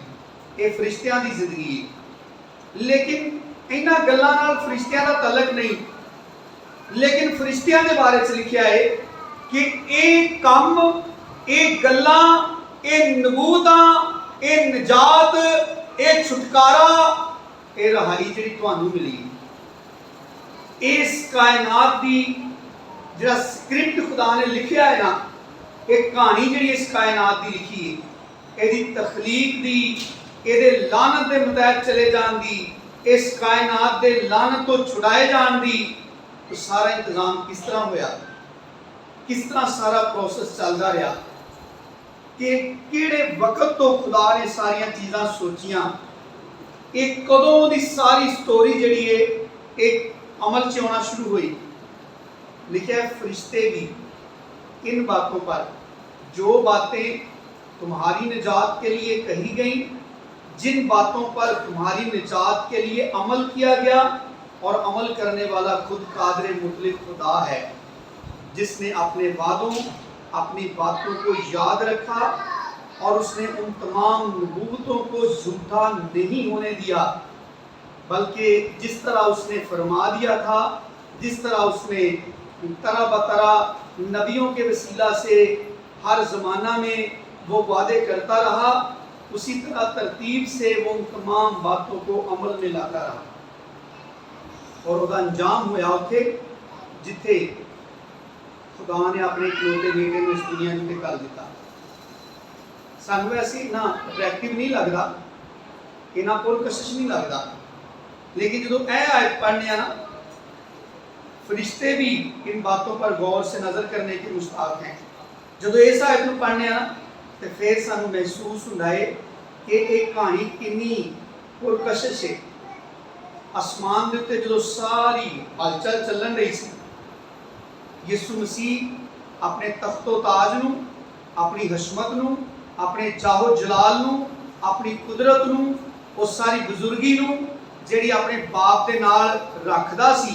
S1: ये फरिश्तियां दी जिंदगी है। लेकिन इन्हां गल्लां नाल फरिश्तियां दा तलक नहीं, लेकिन फरिश्तियां दे बारे च लिखिया है कि ये काम, ये गल्लां, ये नबूवतां, ये निजात, ये छुटकारा, ये रहाई जिहड़ी तुहानूं मिली, इस कायनात दी जिहड़ा स्क्रिप्ट खुदा ने लिखिया है ना, एक कहानी जिहड़ी इस कायनात दी लिखी है, ਇਹਦੀ तखलीक दी, ਇਹਦੇ लानत दे मुताबिक चले जान दी, इस कायनात दे लानत तो छुड़ाए जान दी, तो सारा इंतजाम किस तरह होया, किस तरह सारा प्रोसेस चलदा रहा, कि किहड़े वक्त तो खुदा ने सारियां चीज़ां सोचियां, एक कदों दी सारी स्टोरी जिहड़ी है एक अमल च आना शुरू हुई। लिखा फरिश्ते भी इन बातों पर, जो बातें तुम्हारी निजात के लिए कही गई, जिन बातों पर तुम्हारी निजात के लिए अमल किया गया, और अमल करने वाला खुद कादर मुतलिक खुदा है, जिसने अपने वादों, अपनी बातों को याद रखा, और उसने उन तमाम नबूवतों को झूठा नहीं होने दिया, बल्कि जिस तरह उसने फरमा दिया था, जिस तरह उसने तरह बतरा नबियों के वसीला से हर ज़माना में वो वादे करता रहा, उसी तरह तरतीब से वो उन तमाम बातों को अमल में लाता रहा, और उसका अंजाम हुआ उथे जिथे खुदा ने अपने इकलौते बेटे को इस दुनिया में निकाल दिया। ਸਾਨੂੰ ਵੈਸੇ ਇੰਨਾ ਅਟਰੈਕਟਿਵ ਨਹੀਂ ਲੱਗਦਾ, ਇੰਨਾ ਪੁਰਕਸ਼ਿਸ਼ ਨਹੀਂ ਲੱਗਦਾ, लेकिन जो आयत पढ़ने ना, फरिश्ते भी इन बातों पर गौर से नज़र करने के मुश्ताक हैं। जो इस आयत को पढ़ने ना तो फिर सानू महसूस होता है कि एक कहानी कितनी पुरकशिश है। आसमान के उत्ते जो सारी हलचल चलन रही सी, यीशु मसीह अपने तख्तो ताज नू, अपनी हशमत नू, अपने चाहो जलाल नू, अपनी कुदरत नू, उस सारी बुजुर्गी नू ਜਿਹੜੀ ਆਪਣੇ ਬਾਪ ਦੇ ਨਾਲ ਰੱਖਦਾ ਸੀ,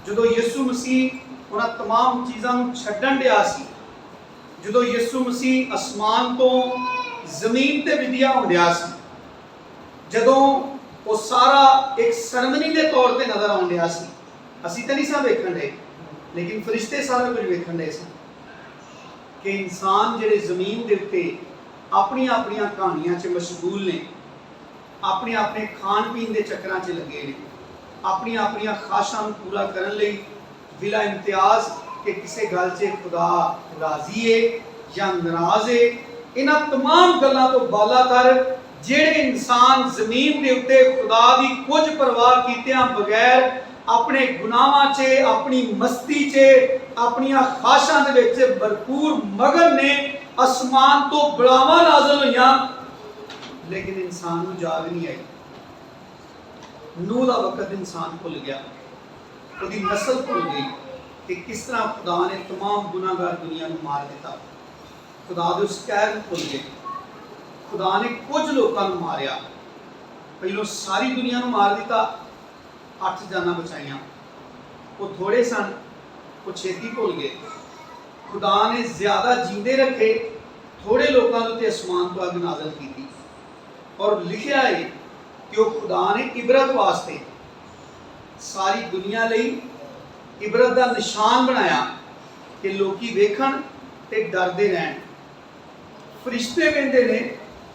S1: ਜਦੋਂ ਯਿਸੂ ਮਸੀਹ ਉਹਨਾਂ तमाम ਚੀਜ਼ਾਂ ਨੂੰ ਛੱਡਣ ਡਿਆ ਸੀ, ਜਦੋਂ ਯਿਸੂ ਮਸੀਹ ਅਸਮਾਨ ਤੋਂ ਜ਼ਮੀਨ ਤੇ ਵਿਦਿਆ ਹੁੰਦਿਆ ਸੀ, ਜਦੋਂ ਉਹ ਸਾਰਾ ਇੱਕ ਸਰਮਨੀ ਦੇ ਤੌਰ ਤੇ ਨਜ਼ਰ ਆਉਂਦਿਆ ਸੀ, ਅਸੀਂ ਤਾਂ ਨਹੀਂ ਸਾਂ ਵੇਖਣ ਦੇ, ਲੇਕਿਨ ਫਰਿਸ਼ਤੇ ਸਾਰਾ ਕੁਝ ਵੇਖਣ ਦੇ ਸਨ ਕਿ ਇਨਸਾਨ ਜਿਹੜੇ ਜ਼ਮੀਨ ਦੇ ਉੱਤੇ ਆਪਣੀਆਂ ਆਪਣੀਆਂ ਕਹਾਣੀਆਂ 'ਚ ਮਸ਼ਗੂਲ ਨੇ, ਆਪਣੇ ਆਪਣੇ ਖਾਣ ਪੀਣ ਦੇ ਚੱਕਰਾਂ 'ਚ ਲੱਗੇ ਨੇ, ਆਪਣੀਆਂ ਆਪਣੀਆਂ ਖਾਸ਼ਾਂ ਨੂੰ ਪੂਰਾ ਕਰਨ ਲਈ ਬਿਲਾ ਇਮਤਿਆਜ਼ ਕਿ ਕਿਸੇ ਗੱਲ 'ਚ ਖੁਦਾ ਰਾਜ਼ੀ ਹੈ ਜਾਂ ਨਾਰਾਜ਼ ਹੈ। ਇਹਨਾਂ तमाम ਗੱਲਾਂ ਤੋਂ ਬਾਲਾਤਰ ਜਿਹੜੇ ਇਨਸਾਨ ਜ਼ਮੀਨ ਦੇ ਉੱਤੇ ਖੁਦਾ ਦੀ ਕੁਝ ਪਰਵਾਹ ਕੀਤਿਆਂ ਬਗੈਰ ਆਪਣੇ ਗੁਨਾਹਾਂ 'ਚ, ਆਪਣੀ ਮਸਤੀ 'ਚ, ਆਪਣੀਆਂ ਖਾਸ਼ਾਂ ਦੇ ਵਿੱਚ ਭਰਪੂਰ ਮਗਨ ਨੇ, ਅਸਮਾਨ ਤੋਂ ਬਲਾਵਾਂ ਨਾਜ਼ਲ ਹੋਈਆਂ, लेकिन इंसान को जाग नहीं आई। नूह का वक्त इंसान भुल गया, उसकी नस्ल भुल गई कि किस तरह खुदा ने तमाम गुनाहगार दुनिया को मार दिता। खुदा दे उस कहर को भुल गए। खुदा ने कुछ लोगों को मारिया, पहलों सारी दुनिया को मार दिता, 8 जाना बचाइया, वो थोड़े सन, वो छेती भुल गए। खुदा ने ज्यादा जींदे रखे, थोड़े लोगों के आसमान को अग नाज़िल की और लिखा है कि वो खुदा ने इबरत वास्ते सारी दुनिया लई इबरत का निशान बनाया कि लोग वेखण ते डरते रहन। फरिश्ते कहते हैं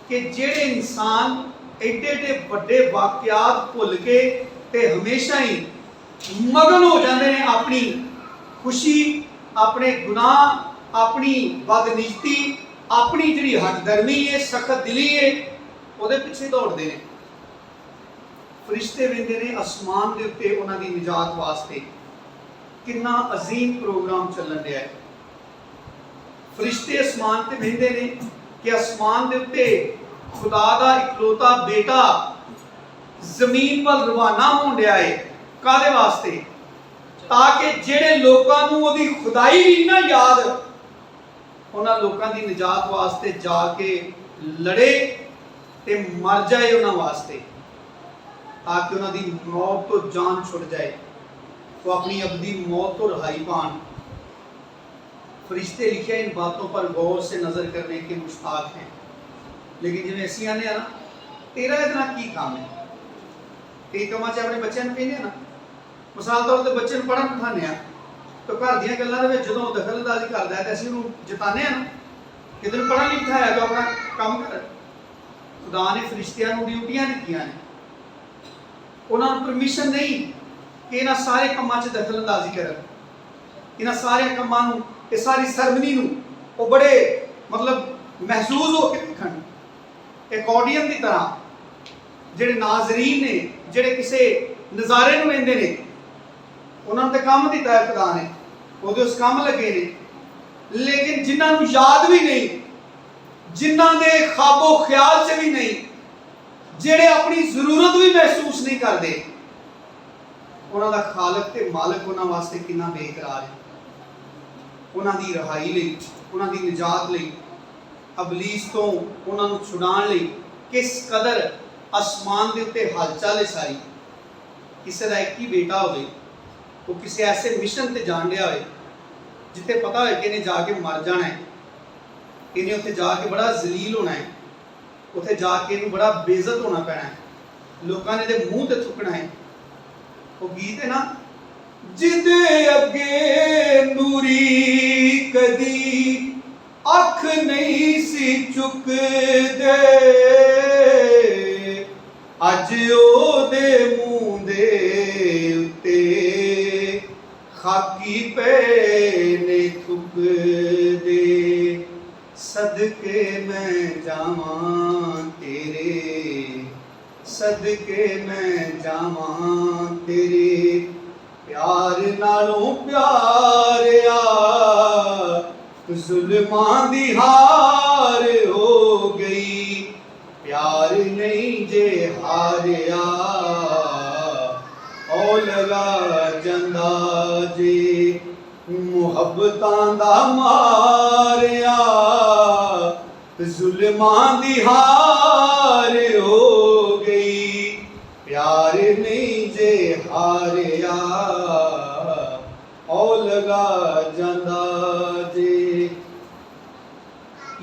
S1: कि जेड़े इंसान एडे एडे बड़े वाकयात भुल के ते हमेशा ही मगन हो जाते हैं अपनी खुशी, अपने गुनाह, अपनी बदनियती, अपनी जिहड़ी हठधर्मी है, सख्त दिली है, ਉਹਦੇ ਪਿੱਛੇ ਦੌੜਦੇ ਨੇ। ਫਰਿਸ਼ਤੇ ਵੇਂਦੇ ਨੇ ਅਸਮਾਨ ਦੇ ਉੱਤੇ ਉਹਨਾਂ ਦੀ ਨਿਜਾਤ ਵਾਸਤੇ ਕਿੰਨਾ ਅਜ਼ੀਮ ਪ੍ਰੋਗਰਾਮ ਚੱਲਣ ਰਿਹਾ ਹੈ। ਫਰਿਸ਼ਤੇ ਅਸਮਾਨ ਤੇ ਵੇਂਦੇ ਨੇ ਕਿ ਅਸਮਾਨ ਦੇ ਉੱਤੇ ਖੁਦਾ ਦਾ ਇਕਲੌਤਾ ਬੇਟਾ ਜ਼ਮੀਨ ਵੱਲ ਰਵਾਨਾ ਹੋਣ ਰਿਹਾ ਹੈ। ਕਾਹਦੇ ਵਾਸਤੇ? ਤਾਂ ਕਿ ਜਿਹੜੇ ਲੋਕਾਂ ਨੂੰ ਉਹਦੀ ਖੁਦਾਈ ਨਹੀਂ ਨਾ ਯਾਦ, ਉਹਨਾਂ ਲੋਕਾਂ ਦੀ ਨਿਜਾਤ ਵਾਸਤੇ ਜਾ ਕੇ ਲੜੇ ਤੇ ਮਰ ਜਾਏ ਉਹਨਾਂ ਵਾਸਤੇ, ताकि उन्होंने मौत तो जान छुट जाए, वो अपनी अबदी मौत तो रहाई पान। फरिश्ते लिखे इन बातों पर गौर से नज़र करने के मुश्ताक हैं। लेकिन जिन्हें असी आने ना तेरा इतना की काम है, कई कामों से अपने बच्चों को कहने ना, मिसाल तौर पर बच्चे पढ़न बिठाने तो घर दी गलों जो दखलअंदाजी करता है तो असं उन्होंने जताने ना कि तेन पढ़ा लिखा है तो अपना काम कर। खुदा ने फरिश्तियां को ड्यूटियां दित्तियां ने, उन्होंने परमिशन नहीं कि इन्हां सारे कामों से दखलअंदाजी कर, इन्हां सारे कामों ये सारी सरमनी वो बड़े मतलब महसूस हो के देखण, एक ऑडियंस की तरह जिहड़े नाज़रीन ने, जिहड़े किसी नज़ारे नूं वेंदे ने, उन्होंने तो काम दिता है खुदा ने, वो उस काम लगे ने, लेकिन जिन्हां नूं याद भी नहीं, जिन्हां दे ख्वाबो ख्याल से भी नहीं, ਜਿਹੜੇ अपनी जरूरत भी महसूस नहीं करते, उन्हों का खालक ते मालिक उन्होंने वास्ते कितना बेकरार है। उन्होंने रहाई लई, उन्होंने निजात लई, अबलीस तो उन्होंने छुड़ाने लई किस कदर आसमान के उत्ते हलचल है सारी। किसी का एक ही बेटा होवे, वो किसी ऐसे मिशन से जान रहा हो जिथे पता हो कि इन्हें जाके मर जाना है, इन्हें उत्थे जाके बड़ा जलील होना है, उत्थे जाके इन्हूं बड़ा बेइज्जत होना पैना है, लोगों ने इहदे मूँह ते थुकना है। वो गीत है ना, जिदे अगे नूरी कदी अख नहीं सी चुकदे, अज ओदे मूँह दे उत्ते खाकी पे ने थुकदे, सदके मैं सदके मैं जावां तेरे प्यार नालों प्यारिया, जुल्मां दी हार हो गई, प्यार नहीं जे हारिया, ओ लगा जंदा जे मुहब्बतां दा मारिया, जुल्मां दी हार हो गई, प्यार नहीं जे हारिया, ओ लगा जंदा जे।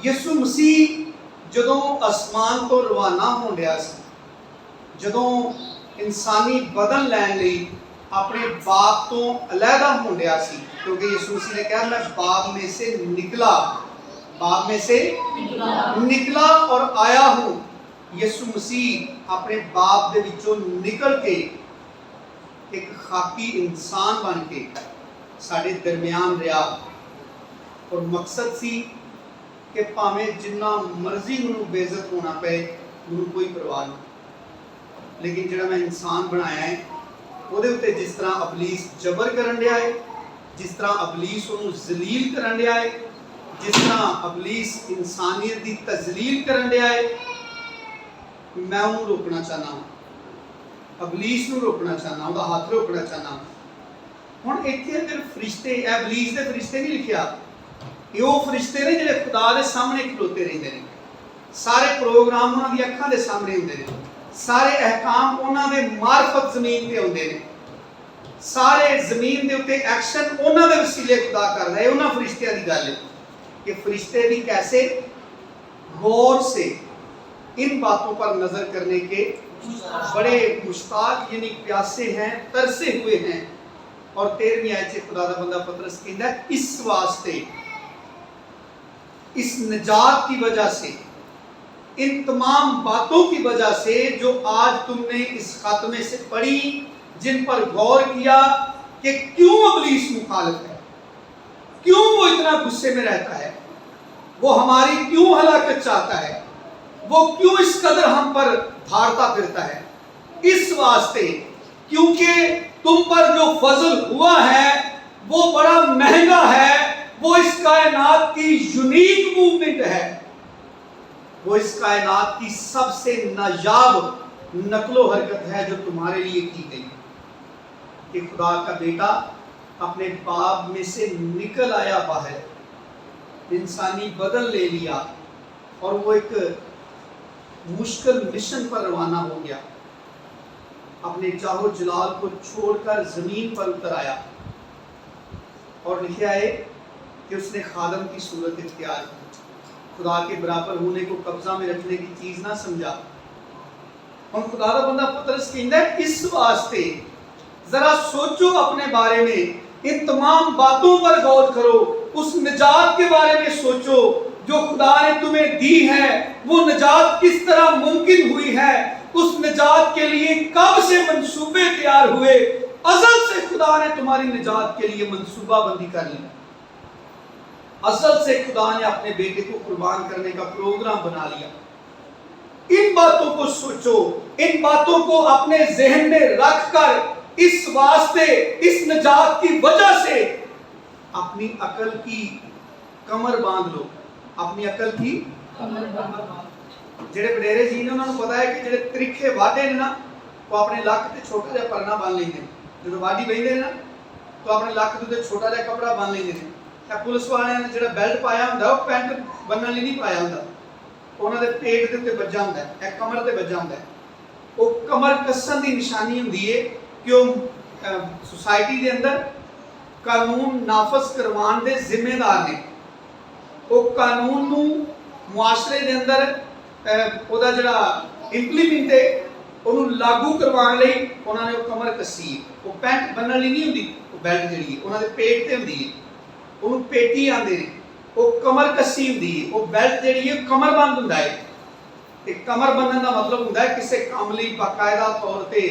S1: यसु मसीह जदों आसमान तो रवाना होण डया सी, जदों इंसानी बदन लैण लई अपने बाप तो अलहदा होण डया सी, क्योंकि यसु मसीह ने कहा मैं बाप में से निकला, बाप में से निकला और आया हूं। यसु मसीह अपने बाप दे विचों निकल के एक खाकी इंसान बन के साडे दरमियान रहा, और मकसद सी कि भावें जिन्ना मर्जी मैनूं बेइज्जत होना पे, मैनूं कोई परवाह नहीं, लेकिन जिहड़ा मैं इंसान बनाया है ਉਹਦੇ ਉੱਤੇ जिस तरह अबलीस जबर करन दिया है, जिस तरह अबलीस ਉਹਨੂੰ ਜ਼ਲੀਲ करन दिया है, जिस तरह अबलीस इंसानियत की तजलील करन दिया है, मैं ਉਹਨੂੰ रोकना चाहना हूँ, अबलीस ਨੂੰ रोकना चाहना, ਉਹਦਾ हथ रोकना चाहना। ਹੁਣ ਇੱਥੇ ਫਿਰ ਫਰਿਸ਼ਤੇ, अबलीस ਦੇ फरिश्ते नहीं लिखिया, ਇਹ ਉਹ फरिश्ते ने ਜਿਹੜੇ खुदा ਦੇ सामने खलोते ਰਹਿੰਦੇ ਨੇ, सारे प्रोग्राम ਉਹਨਾਂ ਦੀ ਅੱਖਾਂ ਦੇ सामने ਹੁੰਦੇ ਨੇ, सारे अहकाम ਉਹਨਾਂ ਦੇ मार्फत ਜ਼ਮੀਨ ਤੇ ਹੁੰਦੇ ਨੇ, सारे ਜ਼ਮੀਨ ਦੇ ਉੱਤੇ ਐਕਸ਼ਨ ਉਹਨਾਂ ਦੇ ਵਸੀਲੇ खुदा करदा है। ਉਹਨਾਂ फरिश्तिਆਂ ਦੀ ਗੱਲ है कि फरिश्ते भी कैसे गौर से इन बातों पर नजर करने के बड़े मुश्ताक यानी प्यासे हैं, तरसे हुए हैं। और 13वीं आयत से खुदा दा बंदा पतरस कहता है इस वास्ते, इस निजात की वजह से, इन तमाम बातों की वजह से जो आज तुमने इस खत में से पढ़ी, जिन पर गौर किया कि क्यों अबलीस मुखालिफ है, क्यों वो इतना गुस्से में रहता है, वो हमारी क्यों हलाकत चाहता है, वो क्यों इस कदर हम पर धारता फिरता है, इस वास्ते क्योंकि तुम पर जो फजल हुआ है वो बड़ा महंगा है, वो इस कायनात की यूनिक मूवमेंट है, वो इस कायनात की सबसे नायाब नकलो हरकत है जो तुम्हारे लिए की गई, कि खुदा का बेटा अपने बाप में से निकल आया बाहर, इंसानी बदल ले लिया, और वो एक मुश्किल मिशन पर रवाना हो गया, अपने जाहो जलाल को छोड़कर जमीन पर उतर आया, और लिखा है कि उसने खादम की सूरत इख्तियार की, खुदा के बराबर होने को कब्जा में रखने की चीज ना समझा। और खुदा का बंदा पतरस कहता है इस वास्ते जरा सोचो अपने बारे में, इन तमाम बातों पर गौर करो, उस निजात के बारे में सोचो जो खुदा ने तुम्हें दी है, वो निजात किस तरह मुमकिन हुई है, उस निजात के लिए कब से मंसूबे तैयार हुए, अज़ल से खुदा ने तुम्हारी निजात के लिए मंसूबा बंदी कर ली, असल से खुदा ने अपने बेटे को कुर्बान करने का प्रोग्राम बना लिया। इन बातों को सोचो, इन बातों को अपने जहन में रखकर इस वास्ते, इस निजात की वजह से अपनी अकल की कमर बांध लो, अपनी अकल की कमर बांध। ਜਿਹੜੇ ਵਡੇਰੇ ਜੀ ਨੇ ਉਹਨਾਂ ਨੂੰ ਪਤਾ ਹੈ ਕਿ ਜਿਹੜੇ ਤਰੀਖੇ ਵਾਢੇ ਨੇ ਨਾ, ਉਹ ਆਪਣੇ ਲੱਕ ਤੇ ਛੋਟਾ ਜਿਹਾ ਪਰਨਾ ਬੰਨ ਲੈਂਦੇ ਨੇ, ਜਦੋਂ ਵਾਢੀ ਬੈਠਦੇ ਨੇ ਨਾ ਤਾਂ ਆਪਣੇ ਲੱਕ ਦੇ ਉੱਤੇ ਛੋਟਾ ਜਿਹਾ ਕਪੜਾ ਬੰਨ ਲੈਂਦੇ ਨੇ। ਇਹ ਪੁਲਿਸ ਵਾਲਿਆਂ ਨੇ ਜਿਹੜਾ ਬੈਲਟ ਪਾਇਆ ਹੁੰਦਾ ਉਹ ਪੈਂਟ ਬੰਨਣ ਲਈ ਨਹੀਂ ਪਾਇਆ ਹੁੰਦਾ, ਉਹਨਾਂ ਦੇ ਪੇਟ ਦੇ ਉੱਤੇ ਵੱਜਾ ਹੁੰਦਾ, ਇਹ ਕਮਰ ਤੇ ਵੱਜਾ ਹੁੰਦਾ। ਉਹ ਕਮਰ ਕੱਸਣ ਦੀ ਨਿਸ਼ਾਨੀ ਹੁੰਦੀ ਹੈ ਕਿ ਉਹ ਸੁਸਾਇਟੀ ਦੇ ਅੰਦਰ ਕਾਨੂੰਨ ਨਾਫਜ਼ ਕਰਵਾਉਣ ਦੇ ਜ਼ਿੰਮੇਦਾਰ ਨੇ, ਉਹ ਕਾਨੂੰਨ ਨੂੰ ਮੁਆਸ਼ਰੇ ਦੇ ਅੰਦਰ ਉਹਦਾ ਜਿਹੜਾ ਇੰਪਲੀਮੈਂਟ ਹੈ ਉਹਨੂੰ ਲਾਗੂ ਕਰਵਾਉਣ ਲਈ ਉਹਨਾਂ ਨੇ ਉਹ ਕਮਰ ਕੱਸੀ ਹੈ। ਉਹ ਪੈਂਟ ਬੰਨਣ ਲਈ ਨਹੀਂ ਹੁੰਦੀ, ਉਹ ਬੈਲਟ ਜਿਹੜੀ ਹੈ ਉਹਨਾਂ ਦੇ ਪੇਟ ਤੇ ਹੁੰਦੀ ਹੈ, ਉਹਨੂੰ ਪੇਟੀ ਆਂਦੇ ਨੇ, ਉਹ ਕਮਰ ਕੱਸੀ ਹੁੰਦੀ ਹੈ। ਉਹ ਬੈਲਟ ਜਿਹੜੀ ਹੈ ਕਮਰ ਬੰਦ ਹੁੰਦਾ ਹੈ, ਤੇ ਕਮਰ ਬੰਨਣ ਦਾ ਮਤਲਬ ਹੁੰਦਾ ਹੈ ਕਿਸੇ ਕੰਮ ਲਈ ਬਾਕਾਇਦਾ ਤੌਰ ਤੇ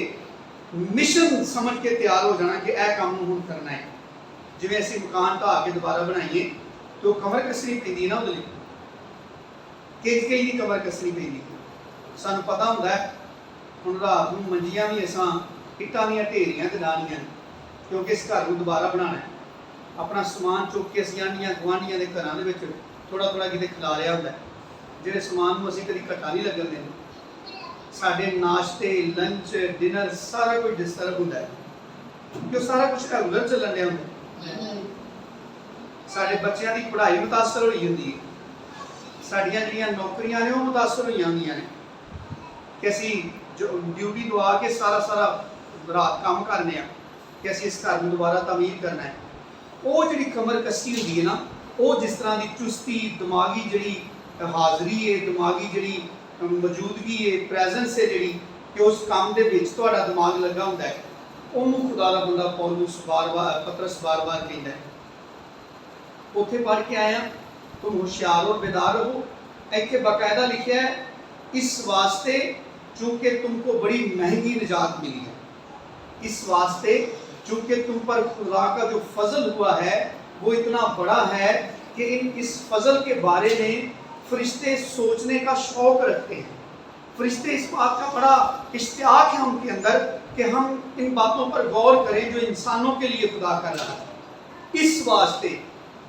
S1: ਮਿਸ਼ਨ ਸਮਝ ਕੇ ਤਿਆਰ ਹੋ ਜਾਣਾ ਕਿ ਇਹ ਕੰਮ ਨੂੰ ਹੁਣ ਕਰਨਾ ਹੈ। ਜਿਵੇਂ ਅਸੀਂ ਮਕਾਨ ਢਾਹ ਕੇ ਦੁਬਾਰਾ ਬਣਾਈਏ ਤੇ ਉਹ ਕਮਰ ਕੱਸਣੀ ਪੈਂਦੀ ਹੈ ਨਾ ਉਹਦੇ ਲਈ, ਕਈ ਦੀ ਕਮਰ ਕੱਸਣੀ ਪੈਂਦੀ। ਸਾਨੂੰ ਪਤਾ ਹੁੰਦਾ ਹੈ ਹੁਣ ਰਾਤ ਨੂੰ ਮੰਜੀਆਂ ਵੀ ਅਸਾਂ ਇੱਟਾਂ ਦੀਆਂ ਢੇਰੀਆਂ ਤੇ ਡਾਹਣੀਆਂ ਕਿਉਂਕਿ ਇਸ ਘਰ ਨੂੰ ਦੁਬਾਰਾ ਬਣਾਉਣਾ ਹੈ। ਆਪਣਾ ਸਮਾਨ ਚੁੱਕ ਕੇ ਅਸੀਂ ਆਂਢੀਆਂ ਗੁਆਂਢੀਆਂ ਦੇ ਘਰਾਂ ਦੇ ਵਿੱਚ ਥੋੜਾ ਥੋੜਾ ਕਿਤੇ ਖਿਲਾ ਲਿਆ ਹੁੰਦਾ, ਜਿਹੜੇ ਸਮਾਨ ਨੂੰ ਅਸੀਂ ਕਦੀ ਘਟਾ ਨਹੀਂ ਲੱਗਣ ਦਿੰਦੇ। ਸਾਡੇ ਨਾਸ਼ਤੇ, ਲੰਚ, ਡਿਨਰ ਸਾਰਾ ਕੁਝ ਡਿਸਟਰਬ ਹੁੰਦਾ ਹੈ ਕਿਉਂਕਿ ਸਾਰਾ ਕੁਝ ਰੈਗੂਲਰ ਚੱਲਣ ਡਿਆ ਹੁੰਦਾ। ਸਾਡੇ ਬੱਚਿਆਂ ਦੀ ਪੜ੍ਹਾਈ ਮੁਤਾਸਰ ਹੋਈ ਹੁੰਦੀ ਹੈ, ਸਾਡੀਆਂ ਜਿਹੜੀਆਂ ਨੌਕਰੀਆਂ ਨੇ ਉਹ ਮੁਤਾਸਰ ਹੋਈਆਂ ਹੁੰਦੀਆਂ ਨੇ ਕਿ ਅਸੀਂ ਡਿਊਟੀ ਦਵਾ ਕੇ ਸਾਰਾ ਰਾਤ ਕੰਮ ਕਰਨੇ ਆ ਕਿ ਅਸੀਂ ਇਸ ਘਰ ਨੂੰ ਦੁਬਾਰਾ ਤਾਮੀਰ ਕਰਨਾ ਹੈ। ਉਹ ਜਿਹੜੀ ਕਮਰ ਕੱਸੀ ਹੁੰਦੀ ਹੈ ਨਾ, ਉਹ ਜਿਸ ਤਰ੍ਹਾਂ ਦੀ ਚੁਸਤੀ, ਦਿਮਾਗੀ ਜਿਹੜੀ ਹਾਜ਼ਰੀ ਹੈ, ਦਿਮਾਗੀ ਜਿਹੜੀ ਮੌਜੂਦਗੀ ਹੈ, ਪ੍ਰੈਜ਼ੈਂਸ ਹੈ ਜਿਹੜੀ ਕਿ ਉਸ ਕੰਮ ਦੇ ਵਿੱਚ ਤੁਹਾਡਾ ਦਿਮਾਗ ਲੱਗਾ ਹੁੰਦਾ ਹੈ, ਉਹਨੂੰ ਖੁਦਾ ਦਾ ਬੰਦਾ ਪੌਲੁਸ ਪਤਰਸ ਬਾਰ-ਬਾਰ ਕਹਿੰਦਾ ਹੈ। ਉੱਥੇ ਪੜ੍ਹ ਕੇ ਆਇਆ तुम होशियार और बेदार रहो। ऐसे बाकायदा लिखा है इस वास्ते चूंकि तुमको बड़ी महंगी निजात मिली है, इस वास्ते चूंकि तुम पर खुदा का जो फजल हुआ है वो इतना बड़ा है कि इस फजल के बारे में फरिश्ते सोचने का शौक रखते हैं। फरिश्ते इस बात का बड़ा इश्तियाक है उनके अंदर कि हम इन बातों पर गौर करें जो इंसानों के लिए खुदा कर रहा है। इस वास्ते,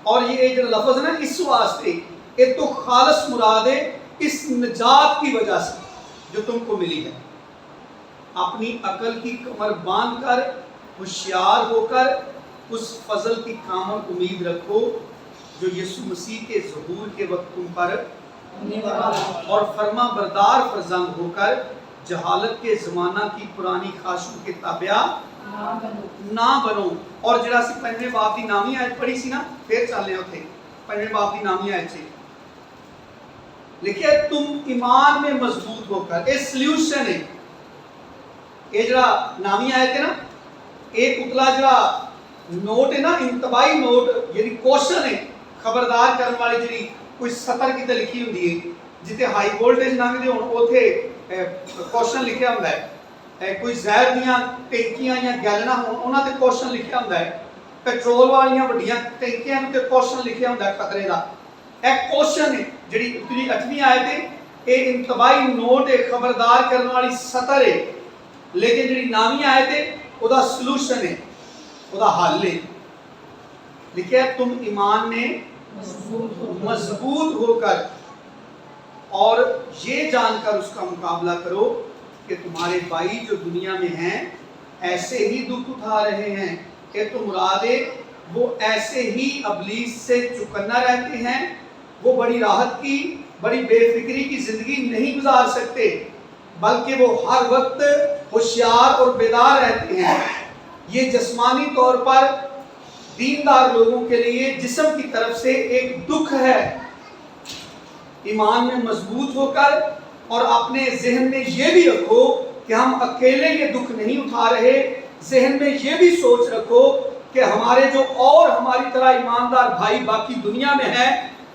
S1: और ये जो लफ्ज़ है ना इस वास्ते, ये तो खालस मुराद है इस निजात की वजह से जो तुमको मिली है। अपनी अकल की कमर बांध कर होशियार होकर उस फजल की कामन उम्मीद रखो जो यीशु मसीह के ज़हूर के वक्त तुम पर, और फरमा बरदार फरजंद होकर जहालत के ज़माना की पुरानी ख्वाहिशों के ताबिया ना बनो। और जरा सी पंजवें बाब की नामी आयत पढ़ी सी ना, फिर चलने उत्थे पंजवें बाब की नामी आयत से लिखिए तुम ईमान में मजबूत होकर, ये सल्यूशन है। ये जरा नामी आयत है ना, एक उतला जरा नोट है ना, इंतबाही नोट यानी क्वेश्चन है खबरदार करने वाली जी कोई सतर किते लिखी होंदी है, जिते हाई वोल्टेज लंघदे होण उथे क्वेश्चन लिखिया हुंदा है। कोई जहर दियां टैंकियां या गैलना होण उन्हां ते क्वेश्चन लिखिया हुंदा है। पेट्रोल वालियां वड्डियां टैंकियां ते क्वेश्चन लिखिया हुंदा है खतरे दा। एक क्वेश्चन है जिहड़ी उतली 8वीं आयत है, ये इंतबाही नोट है, खबरदार करने वाली सतर है। लेकिन जिहड़ी 9वीं आयत है ओदा सॉल्यूशन है, ओदा हल है। लिखिया तुम ईमान में मजबूत होकर और ये जानकर उसका मुकाबला करो कि तुम्हारे भाई जो दुनिया में हैं ऐसे ही दुख उठा रहे हैं। कि तो मुरादे वो ऐसे ही अबलीस से चुकन्ना रहते हैं, वो बड़ी राहत की, बड़ी बेफिक्री की ज़िंदगी नहीं गुजार सकते, बल्कि वो हर वक्त होशियार और बेदार रहते हैं। ये जिस्मानी तौर पर दीनदार लोगों के लिए जिस्म की तरफ से एक दुख है। ईमान में मजबूत होकर और अपने जहन में ये भी रखो कि हम अकेले ये दुख नहीं उठा रहे। जहन में ये भी सोच रखो कि हमारे जो और हमारी तरह ईमानदार भाई बाकी दुनिया में हैं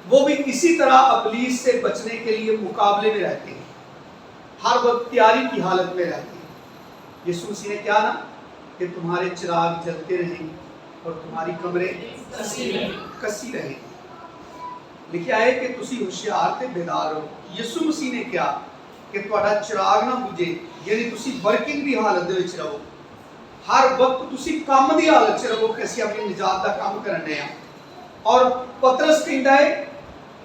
S1: वो भी इसी तरह अबलीस से बचने के लिए मुकाबले में रहते हैं, हर वक्त तैयारी की हालत में रहते हैं। यीशु मसीह ने क्या ना कि तुम्हारे चिराग जलते रहें और तुम्हारी कमरे कसी रहें। लिखा है कि तुसी होशियार ते बेदार हो। यीशु मसीह ने क्या कि तुहाडा चिराग ना बुझे, यानी तुसी वर्किंग दी हालत दे विच रहो, हर वक्त तुसी काम दी हालत च रहो कि असीं अपनी निजात दा काम करने आ। और पतरस कहता है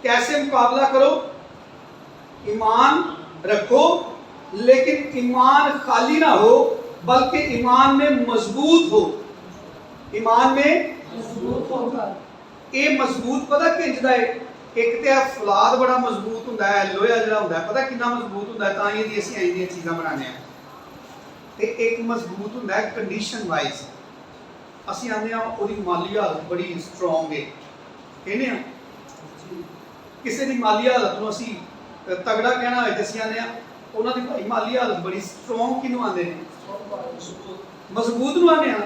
S1: कैसे मुकाबला करो, ईमान रखो लेकिन ईमान खाली ना हो बल्कि ईमान में मजबूत हो। ईमान में मजबूत होगा। ये मजबूत पता किंजदा है, एक तो फौलाद बड़ा मजबूत होंदा है, लोहा जिहड़ा होंदा है पता कितना मजबूत होंदा है, तां ही असीं ऐ दियां चीज़ां बनाने आ। ते एक मजबूत होंदा है कंडीशन वाइज, असीं आंदे आ ओहदी माली हालत बड़ी स्ट्रोंग है, कहने आ किसी दी माली हालत नूं असीं तगड़ा कहना होए ते असीं आंदे आ उन्हां दी भाई माली हालत बड़ी स्ट्रोंग किहनूं आंदे ने, मजबूत नूं आंदे आ।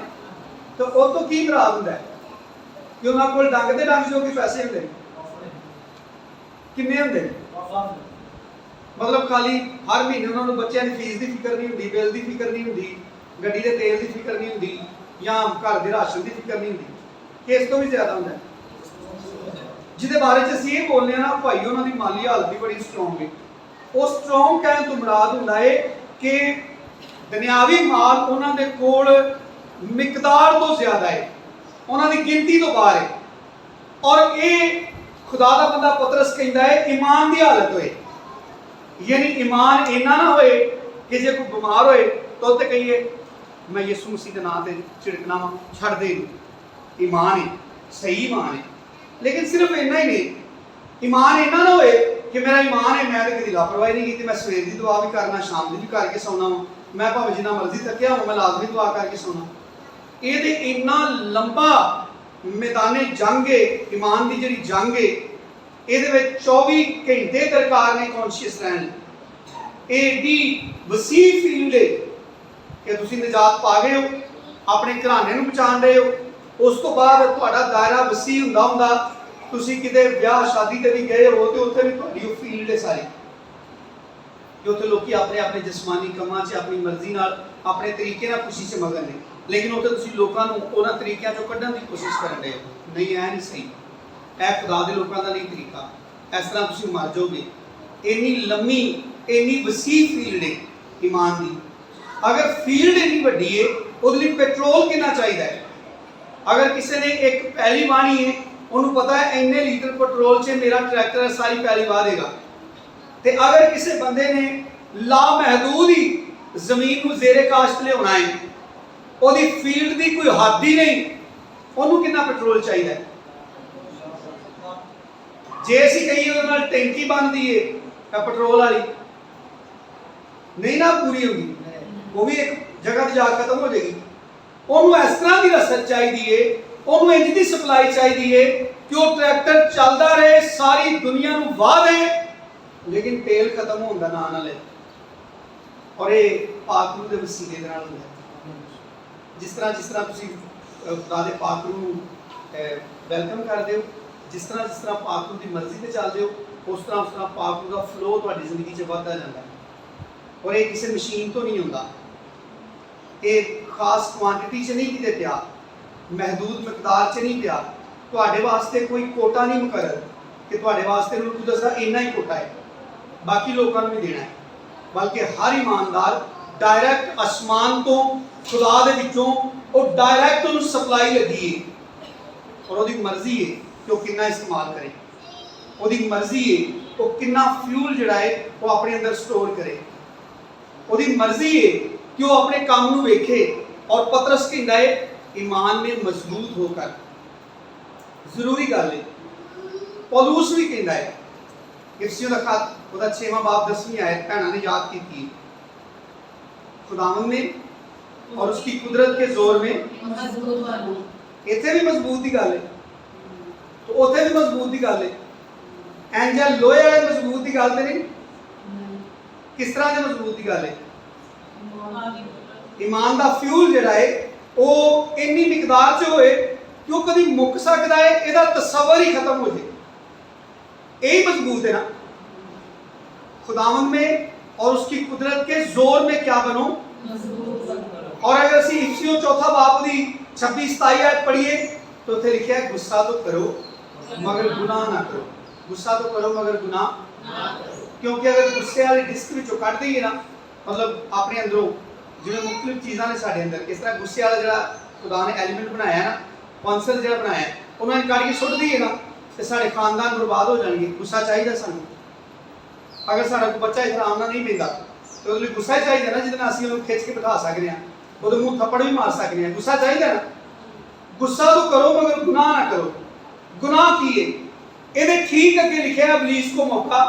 S1: तो ओह तो की मुराद हुंदा है कि उन्हां कोल डंग दे डंग जो कि पैसे हुंदे किन्ने हुंदे, मतलब खाली हर महीने उन्होंने बच्चों की फीस की फिक्र नहीं होंगी, बिल की फिक्र नहीं होंगी, गड्डी के तेल की फिक्र नहीं होंगी, या घर के राशन की फिक्र नहीं होंगी, कि इस तो भी ज़्यादा होंदा है। जिहदे बारे च असीं ये बोलने ना भाई उन्होंने माली हालत भी बड़ी स्ट्रोंग है। वो स्ट्रोंग कहने तो मुराद होंदा है कि ਦੁਨਿਆਵੀ ਮਾਲ ਉਹਨਾਂ ਦੇ ਕੋਲ ਮਿਕਦਾਰ ਤੋਂ ਜ਼ਿਆਦਾ ਹੈ, ਉਹਨਾਂ ਦੀ ਗਿਣਤੀ ਤੋਂ ਬਾਹਰ ਹੈ। ਔਰ ਇਹ ਖੁਦਾ ਦਾ ਬੰਦਾ ਪਤਰਸ ਕਹਿੰਦਾ ਹੈ ਈਮਾਨ ਦੀ ਹਾਲਤ ਹੋਏ, ਯਾਨੀ ਈਮਾਨ ਇੰਨਾ ਨਾ ਹੋਏ ਕਿ ਜੇ ਕੋਈ ਬਿਮਾਰ ਹੋਏ ਤਾਂ ਉੱਤੇ ਕਹੀਏ ਮੈਂ ਯਿਸੂ ਮਸੀਹ ਦੇ ਨਾਂ ਤੇ ਝਿੜਕਣਾ ਵਾ, ਛੱਡ ਦੇ ਇਹਨੂੰ। ਈਮਾਨ ਹੈ, ਸਹੀ ਈਮਾਨ ਹੈ, ਲੇਕਿਨ ਸਿਰਫ ਇੰਨਾ ਹੀ ਨਹੀਂ, ਈਮਾਨ ਇੰਨਾ ਨਾ ਹੋਏ ਕਿ ਮੇਰਾ ਈਮਾਨ ਹੈ ਮੈਂ ਤਾਂ ਕਦੀ ਲਾਪਰਵਾਹੀ ਨਹੀਂ ਕੀਤੀ, ਮੈਂ ਸਵੇਰ ਦੀ ਦੁਆ ਵੀ ਕਰਨਾ, ਸ਼ਾਮ ਦੀ ਵੀ ਕਰਕੇ ਸੌਣਾ ਵਾ, ਮੈਂ ਭਾਵੇਂ ਜਿੰਨਾ ਮਰਜ਼ੀ ਥੱਕਿਆ ਹੋਵਾਂ ਮੈਂ ਲਾਜ਼ਮੀ ਦੁਆ ਕਰਕੇ ਸੌਣਾ। ਇਹ ਤੇ ਇੰਨਾ ਲੰਬਾ ਮੈਦਾਨੇ ਜੰਗ ਹੈ, ਈਮਾਨ ਦੀ ਜਿਹੜੀ ਜੰਗ ਹੈ, ਇਹਦੇ ਵਿੱਚ 24 ਘੰਟੇ ਦਰਕਾਰ ਨੇ ਕੌਨਸ਼ੀਅਸ ਰਹਿਣ। ਏਡੀ ਵਸੀਹ ਫੀਲਡ ਹੈ ਕਿ ਤੁਸੀਂ ਨਜਾਤ ਪਾ ਗਏ ਹੋ, ਆਪਣੇ ਘਰਾਣੇ ਨੂੰ ਬਚਾਣ ਰਹੇ ਹੋ। ਉਸ ਤੋਂ ਬਾਅਦ ਤੁਹਾਡਾ ਦਾਇਰਾ ਵਸੀਹ ਹੁੰਦਾ ਤੁਸੀਂ ਕਿਤੇ ਵਿਆਹ ਸ਼ਾਦੀ ਤੇ ਵੀ ਗਏ ਹੋ ਤੇ ਉੱਥੇ ਵੀ ਤੁਹਾਡੀ ਉਹ ਫੀਲਡ ਹੈ ਸਾਰੀ, ਕਿ ਉੱਥੇ ਲੋਕੀ ਆਪਣੇ ਆਪਣੇ ਜਿਸਮਾਨੀ ਕੰਮਾਂ 'ਚ ਆਪਣੀ ਮਰਜ਼ੀ ਨਾਲ ਆਪਣੇ ਤਰੀਕੇ ਨਾਲ ਖੁਸ਼ੀ 'ਚ ਮਗਨ ਨੇ, ਲੇਕਿਨ ਉੱਥੇ ਤੁਸੀਂ ਲੋਕਾਂ ਨੂੰ ਉਹਨਾਂ ਤਰੀਕਿਆਂ 'ਚੋਂ ਕੱਢਣ ਦੀ ਕੋਸ਼ਿਸ਼ ਕਰਨ ਰਹੇ ਹੋ। ਨਹੀਂ, ਇਹ ਨਹੀਂ ਸਹੀ, ਇਹ ਖੁਦਾ ਦੇ ਲੋਕਾਂ ਦਾ ਨਹੀਂ ਤਰੀਕਾ। ਇਸ ਤਰ੍ਹਾਂ ਤੁਸੀਂ ਮਰ ਜਾਓਗੇ। ਇੰਨੀ ਲੰਮੀ ਇੰਨੀ ਵਸੀਹ ਫੀਲਡ ਹੈ ਈਮਾਨ ਦੀ। ਅਗਰ ਫੀਲਡ ਇੰਨੀ ਵੱਡੀ ਹੈ, ਉਹਦੇ ਲਈ ਪੈਟਰੋਲ ਕਿੰਨਾ ਚਾਹੀਦਾ ਹੈ। ਅਗਰ ਕਿਸੇ ਨੇ ਇੱਕ ਪੈਲੀ ਵਾਹਣੀ ਹੈ, ਉਹਨੂੰ ਪਤਾ ਹੈ ਇੰਨੇ ਲੀਟਰ ਪੈਟਰੋਲ 'ਚ ਮੇਰਾ ਟਰੈਕਟਰ ਸਾਰੀ ਪੈਲੀ ਵਾਹ ਦੇਗਾ। ਤੇ ਅਗਰ ਕਿਸੇ ਬੰਦੇ ਨੇ ਲਾਮਹਿਦੂਦ ਹੀ ਜ਼ਮੀਨ ਨੂੰ ਜ਼ੇਰੇ ਕਾਸ਼ਤ ਲਿਆਉਣਾ ਹੈ, ਉਹਦੀ ਫੀਲਡ ਦੀ ਕੋਈ ਹੱਦ ਹੀ ਨਹੀਂ, ਉਹਨੂੰ ਕਿੰਨਾ ਪੈਟਰੋਲ ਚਾਹੀਦਾ ਹੈ। ਜੇ ਅਸੀਂ ਕਹੀਏ ਉਹਦੇ ਨਾਲ ਟੈਂਕੀ ਬਣਦੀ ਹੈ ਪੈਟਰੋਲ ਵਾਲੀ, ਨਹੀਂ ਨਾ ਪੂਰੀ ਹੋਗੀ, ਉਹ ਵੀ ਇੱਕ ਜਗ੍ਹਾ ਤੇ ਜਾ ਕੇ ਖਤਮ ਹੋ ਜਾਏਗੀ। ਉਹਨੂੰ ਇਸ ਤਰ੍ਹਾਂ ਦੀ ਰਸਦ ਚਾਹੀਦੀ ਹੈ, ਉਹਨੂੰ ਇੰਜ ਦੀ ਸਪਲਾਈ ਚਾਹੀਦੀ ਹੈ ਕਿ ਉਹ ਟਰੈਕਟਰ ਚੱਲਦਾ ਰਹੇ, ਸਾਰੀ ਦੁਨੀਆ ਨੂੰ ਵਾਹ ਦੇ, ਲੇਕਿਨ ਤੇਲ ਖਤਮ ਹੋਣ ਦਾ ਨਾਂ ਨਾ ਲੈ। ਔਰ ਇਹ ਪਾਕ ਰੂਹ ਦੇ ਵਸੀਲੇ ਦੇ ਨਾਲ ਹੁੰਦਾ। ਜਿਸ ਤਰ੍ਹਾਂ ਤੁਸੀਂ ਖੁਦਾ ਦੇ ਪਾਕ ਰੂਹ ਨੂੰ ਵੈਲਕਮ ਕਰਦੇ ਹੋ, ਜਿਸ ਤਰ੍ਹਾਂ ਪਾਕ ਰੂਹ ਦੀ ਮਰਜ਼ੀ ਤੇ ਚੱਲਦੇ ਹੋ, ਉਸ ਤਰ੍ਹਾਂ ਪਾਕ ਰੂਹ ਦਾ ਫਲੋ ਤੁਹਾਡੀ ਜ਼ਿੰਦਗੀ 'ਚ ਵੱਧਦਾ ਜਾਂਦਾ ਹੈ। ਔਰ ਇਹ ਕਿਸੇ ਮਸ਼ੀਨ ਤੋਂ ਨਹੀਂ ਹੁੰਦਾ, ਇਹ ਖਾਸ ਕੁਆਂਟੀਟੀ 'ਚ ਨਹੀਂ ਕਿਤੇ ਪਿਆ, ਮਹਿਦੂਦ ਮਿਕਦਾਰ 'ਚ ਨਹੀਂ ਪਿਆ। ਤੁਹਾਡੇ ਵਾਸਤੇ ਕੋਈ ਕੋਟਾ ਨਹੀਂ ਮੁਕਰਰ ਕਿ ਤੁਹਾਡੇ ਵਾਸਤੇ ਮੈਨੂੰ ਦੱਸਦਾ ਇੰਨਾ ਹੀ ਕੋਟਾ ਹੈ, ਬਾਕੀ ਲੋਕਾਂ ਨੂੰ ਵੀ ਦੇਣਾ ਹੈ। ਬਲਕਿ ਹਰ ਇਮਾਨਦਾਰ ਡਾਇਰੈਕਟ ਅਸਮਾਨ ਤੋਂ ਖੁਦਾ ਦੇ ਵਿੱਚੋਂ ਉਹ ਡਾਇਰੈਕਟ ਉਹਨੂੰ ਸਪਲਾਈ ਲੱਗੀ ਹੈ, ਔਰ ਉਹਦੀ ਮਰਜ਼ੀ ਹੈ ਕਿ ਉਹ ਕਿੰਨਾ ਇਸਤੇਮਾਲ ਕਰੇ। ਉਹਦੀ ਮਰਜ਼ੀ ਹੈ ਉਹ ਕਿੰਨਾ ਫਿਊਲ ਜਿਹੜਾ ਹੈ ਉਹ ਆਪਣੇ ਅੰਦਰ ਸਟੋਰ ਕਰੇ। ਉਹਦੀ ਮਰਜ਼ੀ ਹੈ ਕਿ ਉਹ ਆਪਣੇ ਕੰਮ ਨੂੰ ਵੇਖੇ। ਔਰ ਪਤਰਸ ਕਹਿੰਦਾ ਹੈ ईमान में मजबूत होकर, जरूरी गल है। पौलुस भी कहता है, इफिसियों का खत ਉਹਦਾ 6ਵਾਂ ਬਾਬ 10ਵੀਂ आयत भैनों ने याद की, खुदावंद में और उसकी कुदरत के जोर में इत्थे भी मजबूत की गल है, तो उत्थे भी मजबूत की गल है। एंजल लोहे वाले मजबूत की गल नहीं, किस तरह के मजबूत की गल है। ईमान का फ्यूल जिहड़ा है ਉਹ ਇੰਨੀ ਮਿਕਦਾਰ 'ਚ ਹੋਏ ਕਿ ਉਹ ਕਦੀ ਮੁੱਕ ਸਕਦਾ ਹੈ, ਇਹਦਾ ਤਸੱਵਰ ਹੀ ਖਤਮ ਹੋ ਜਾਏ। यही मजबूत है ना। खुदावंद में और उसकी कुदरत के जोर में क्या बनो। और अगर असी इफिसियों चौथा बाब दी 26-27 आयत पढ़िए तो उत्थे लिखा है गुस्सा तो करो मगर गुनाह ना करो। गुस्सा तो करो मगर गुनाह ना करो। क्योंकि अगर गुस्से वाली डिस्क विचों कट दईए ना, मतलब अपने अंदरों जिवें मुख्तलिफ चीज़ां ने साडे अंदर, इस तरह गुस्से वाला जिहड़ा खुदा ने एलीमेंट बनाया ना, पंसल जिहड़ा बनाया उन्होंने कट के सुट दईए ना तो साढ़े खानदान बर्बाद हो जाएंगे। गुस्सा चाहिए सानू। अगर साडा कोई बच्चा इहतराम नाल नहीं पैंदा तो उसके गुस्सा ही चाहिए ना, जिहदे नाल असीं उहनूं खिच के बिठा सकते हैं, ਉਹਦੇ ਮੂੰਹ ਥੱਪੜ ਵੀ ਮਾਰ ਸਕਦੇ ਆ। ਗੁੱਸਾ ਚਾਹੀਦਾ ਨਾ। ਗੁੱਸਾ तो करो मगर गुनाह ना करो। गुनाह की है? ਇਹਦੇ ठीक ਅੱਗੇ लिखा है इबलीस को मौका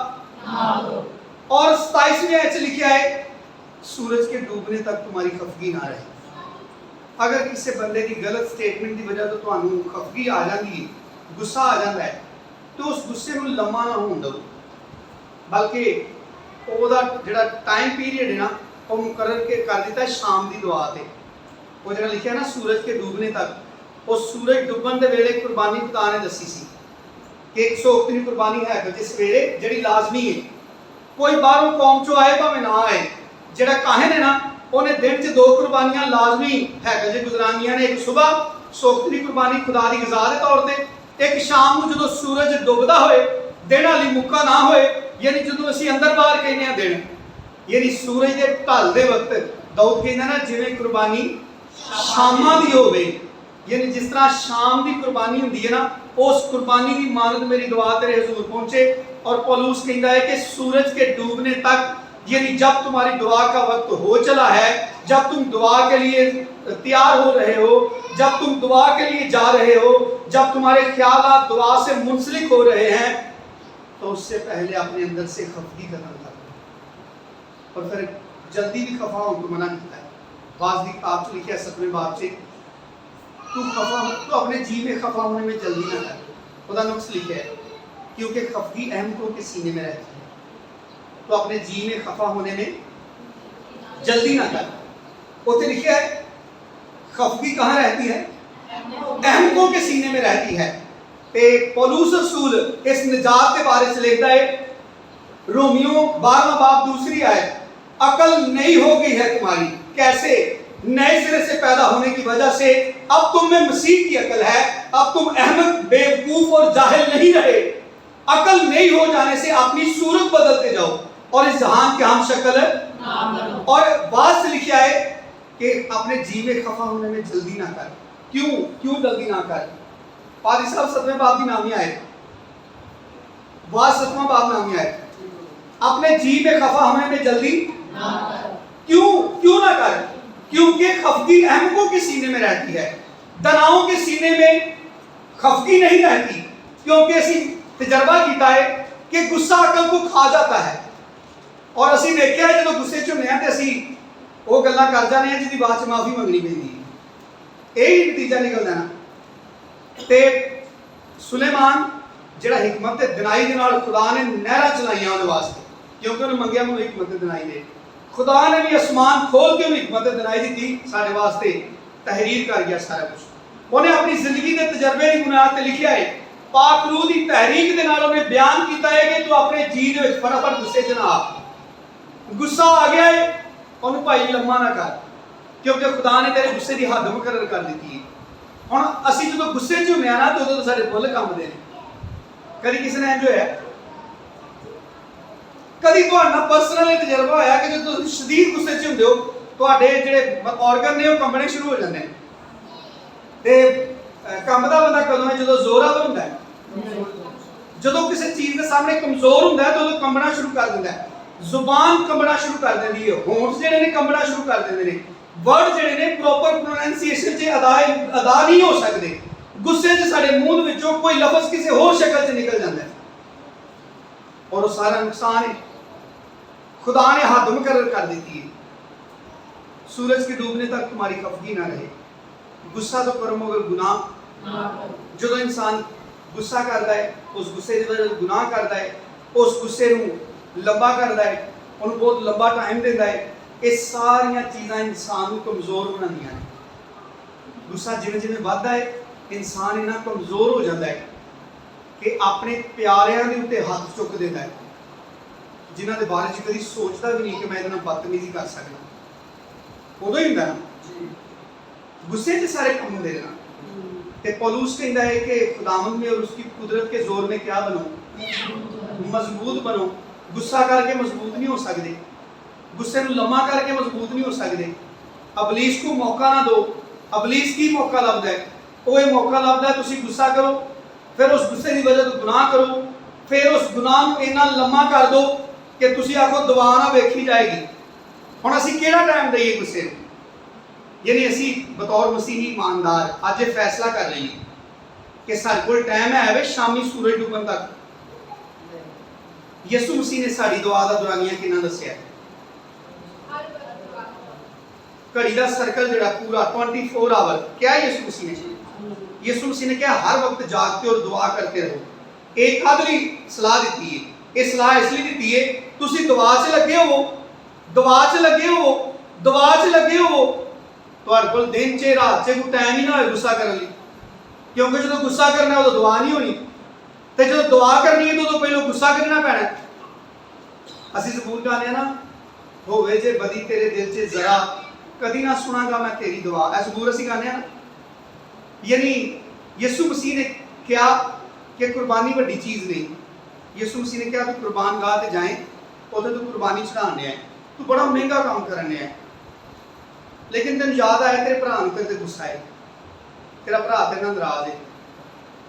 S1: ना दो। और 27वें आयत लिखा है सूरज के डूबने तक तुम्हारी खफगी ना रहे। अगर किसी बंदे की गलत स्टेटमेंट की वजह तो ਤੁਹਾਨੂੰ खफगी आ जाती है, गुस्सा आ जाता है, तो उस गुस्से ਨੂੰ ਲੰਮਾ ਨਾ ਹੋਣ ਦਿਓ, बल्कि ਉਹਦਾ ਜਿਹੜਾ टाइम पीरियड है ना वो मुकर्रर के कर दिता शाम की दुआ ते। वो जो लिखा ना सूरज के डूबने तक, वो सूरज डुबन के वेले कुर्बानी खुदा ने दसी सी कि 108 कुर्बानी है जिस वेले जिहड़ी लाजमी है। कोई बाहरों कौम चो आए भावें ना आए, जिहड़ा काहिन है ना उन्हें दिन च 2 कुर्बानियां लाजमी है जे गुजरानियां ने। एक सुबह 108 कुर्बानी खुदा की गज़ा के तौर पर, एक शाम को जो सूरज डुबदा होए दिन हाली मुक्का ना होए, यानी जो असीं अंदर बाहर कहने दिन, यानी सूरज के ढल के वक्त दाऊद कहता ना जिवें कुर्बानी शामां दी होवे, यानी जिस तरह शाम की कुर्बानी होंदी है ना, उस कुर्बानी की मानद मेरी दुआ तेरे हुजूर पहुंचे। और पौलुस कहता है कि सूरज के डूबने तक, यानी जब तुम्हारी दुआ का वक्त हो चला है, जब तुम दुआ के लिए तैयार हो रहे हो, जब तुम दुआ के लिए जा रहे हो, जब तुम्हारे ख्याल दुआ से मुंसलिक हो रहे हैं, तो उससे पहले अपने अंदर से खफगी करना था। और फिर जल्दी भी खफा हो तो मना किया है। बाज़ की किताब से लिखा है 7वें बाब से, तू अपने जी में खफा होने में जल्दी ना कर। खुदा नुक्स लिखे है, क्योंकि खफगी अहमकों के सीने में रहती है। तो अपने जी में खफा होने में जल्दी ना कर। उसे लिखे है खफगी कहाँ रहती है? अहमकों के सीने में रहती है। ते पौलुस रसूल इस निजात के बारे से लिखता है, रोमियो 12वां बाब 2री आयत, अकल नहीं हो गई है तुम्हारी। कैसे? नए सिरे से पैदा होने की वजह से अब तुम में मसीह की अकल है। अब तुम अहमक, बेवकूफ और जाहिल नहीं रहे। अकल नहीं हो जाने से अपनी सूरत बदलते जाओ और इस जहान के हम शक्ल और बात से लिखा है कि अपने जी में खफा होने में जल्दी ना कर। क्यों जल्दी ना कर? पादी साहब 7वें बाब की नामी आए, बात 7वां बाब नामी आए, अपने जी में खफा होने में जल्दी क्यों ना कर? क्योंकि खफगी अहमकों के सीने में रहती है, दनाओं के सीने में खफगी नहीं रहती। क्योंकि असी तजर्बा किया है कि गुस्सा अकल को खा जाता है। और असी देखा है जो गुस्से च होने तो असी वो गल्लां कर जाने हैं जिहदी बाद च माफी मंगनी पैंदी है। यही नतीजा निकलदा ना। ते सुलेमान जिहड़ा हिकमत ते दिनाई दे नाल खुदा ने नहरां चलाईयां उहदे वास्ते, क्योंकि उन्हें मंगिया मैनूं हिकमत ते दिनाई दे। खुदा ने भी आसमान खोल के उन्हें हिकमत दिनाई दी साढ़े वास्ते, तहरीर कर गया सारा कुछ। उन्हें अपनी जिंदगी के तजर्बे की बुनियाद पर लिखा है, पाक रूह की तहरीक के नाल उन्हें बयान किया है कि तू अपने जी दे विच फटाफट गुस्से च ना आ। गुस्सा आ गया है, उन्हें भाई लम्मा ना कर, क्योंकि खुदा ने तेरे गुस्से की हद मुकर्रर कर दी है। हुण असीं जो गुस्से च हुंदे आ ना तो उदों साडे फुल कंबदे ने। कभी किसी ने जो है कभी पर्सनल तजर्बा होया कि जो शदीद गुस्से च होंदे हो तुहाडे जिहड़े ऑर्गन ने कंबने शुरू हो जाते हैं। ते कंबदा बंदा कदों है? जो जोरावर हुंदा है। जो किसी चीज़ के सामने कमजोर हुंदा है तो उदों कंबना शुरू कर दिंदा है। जुबान कंबना शुरू कर देंदी है, होंठ जिहड़े ने कंबना शुरू कर देंदे ने, वर्ड जिहड़े ने प्रॉपर प्रोनाउंसिएशन च अदा नहीं हो सकते। गुस्से च साडे मूंह विचों कोई लफ्ज़ किसी होर शक्ल च निकल जाता है और वो सारा नुकसान है। खुदा ने हद मुकर्रर कर दी है, सूरज के डूबने तक तुम्हारी खफगी ना रहे। गुस्सा तो करो मगर गुनाह। जो इंसान गुस्सा करता है उस गुस्से की वजह से गुनाह करता है, उस गुस्से को लंबा करता है, उन्हें बहुत लंबा टाइम देता है। ये सारिया चीज़ां इंसान को कमज़ोर बनादियां हैं। गुस्सा जिवें जिवें बढ़ता है इंसान इन्ना कमज़ोर हो जाता है कि अपने प्यारिਆਂ ਦੇ ਉੱਤੇ हथ चुक देता है, जिन्हां दे बारे च कभी सोचता भी नहीं कि मैं इहदे नाल बदतमीजी कर सकदा। उदों ही हुंदा ना गुस्से च सारे काम होंदे ना। ते पौलुस कहता है कि खुदावंद में और उसकी कुदरत के जोर में क्या बनो? मजबूत बनो। गुस्सा करके मजबूत नहीं हो सकते, गुस्से को लम्मा करके मजबूत नहीं हो सकते। अबलीस को मौका ना दो। अबलीस की मौका लभदा है, वो ये मौका लभदा है तुसीं गुस्सा करो, फिर उस गुस्से की वजह तो गुनाह करो, फिर उस गुनाह को इन्ना लम्मा कर दो कि तुसीं आखो दुआ ना वेखी जाएगी। हुण असीं किहड़ा टाइम दईए गुस्से नूं? यानी असी बतौर मसीही ईमानदार अज ये फैसला कर लीए कि साडे कोल टाइम है वे शामी सूरज डुबन तक। यसू मसीह ने साडी दुआ दा दुरानिया किन्ना दस्सिया। घड़ी का सर्कल जिहड़ा पूरा 24 आवर क्या यसू मसीह ने? यसू मसीह ने क्या हर वक्त जागते और दुआ करते रहो। एक आदमी सलाह दी है, ये सलाह इसलिए दी है तुसीं दुआ च लगे हो, दुआ च लगे हो, दुआ च लगे हो। तुहाडे कोल दिन च रात च कोई टाइम ही ना हो गुस्सा करने लई, क्योंकि जो गुस्सा करना उदों दुआ नहीं होनी, तो जो दुआ करनी है तो पहले गुस्सा करना पैना। असीं ज़बूर गाने ना, होवे जे बदी तेरे दिल च जरा, कदी ना सुनागा मैं तेरी दुआ। ऐ ज़बूर असीं गाने ना। यानी यसू मसीह ने क्या कि कुर्बानी वड्डी चीज़ नहीं। यसू मसीह ने क्या तू कुर्बान गाह ते जाए, उधर तू कुर्बानी चढ़ाने है, तू बड़ा महंगा काम करने है। लेकिन तेन याद आया तेरे भरा तेरे ते गुस्सा है, तेरा भरा तेरे नाल नाराज है।